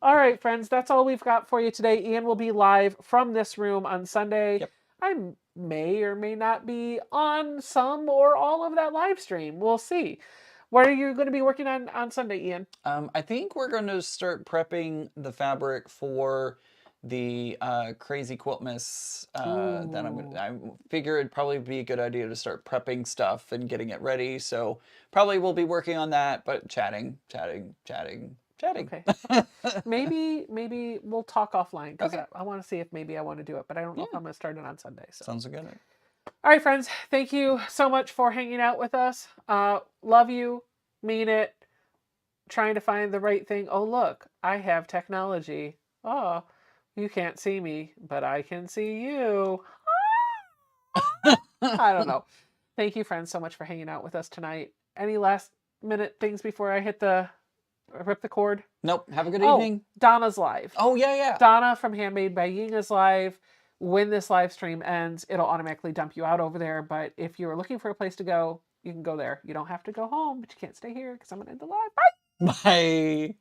All right, friends, that's all we've got for you today. Ian will be live from this room on Sunday. Yep. I'm may or may not be on some or all of that live stream. We'll see. What are you going to be working on Sunday, Ian? I think we're going to start prepping the fabric for the crazy quilt miss that I figure it'd probably be a good idea to start prepping stuff and getting it ready. So probably we'll be working on that, but chatting. Okay. maybe we'll talk offline because Okay. I want to see if maybe I want to do it, but I don't know if I'm going to start it on Sunday. So. Sounds good. All right, friends. Thank you so much for hanging out with us. Love you. Mean it. Trying to find the right thing. Oh, look, I have technology. Oh, you can't see me, but I can see you. I don't know. Thank you, friends, so much for hanging out with us tonight. Any last minute things before I rip the cord? Nope. Have a good evening. Donna's live. Oh, yeah. Donna from Handmade by Ying is live. When this live stream ends, it'll automatically dump you out over there. But if you're looking for a place to go, you can go there. You don't have to go home, but you can't stay here because I'm going to end the live. Bye!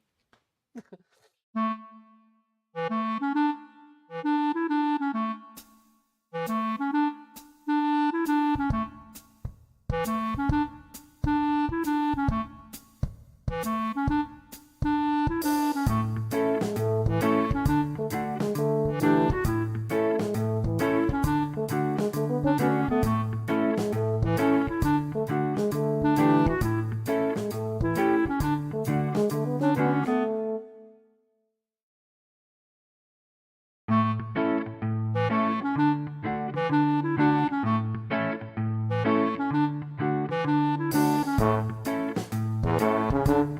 Bye.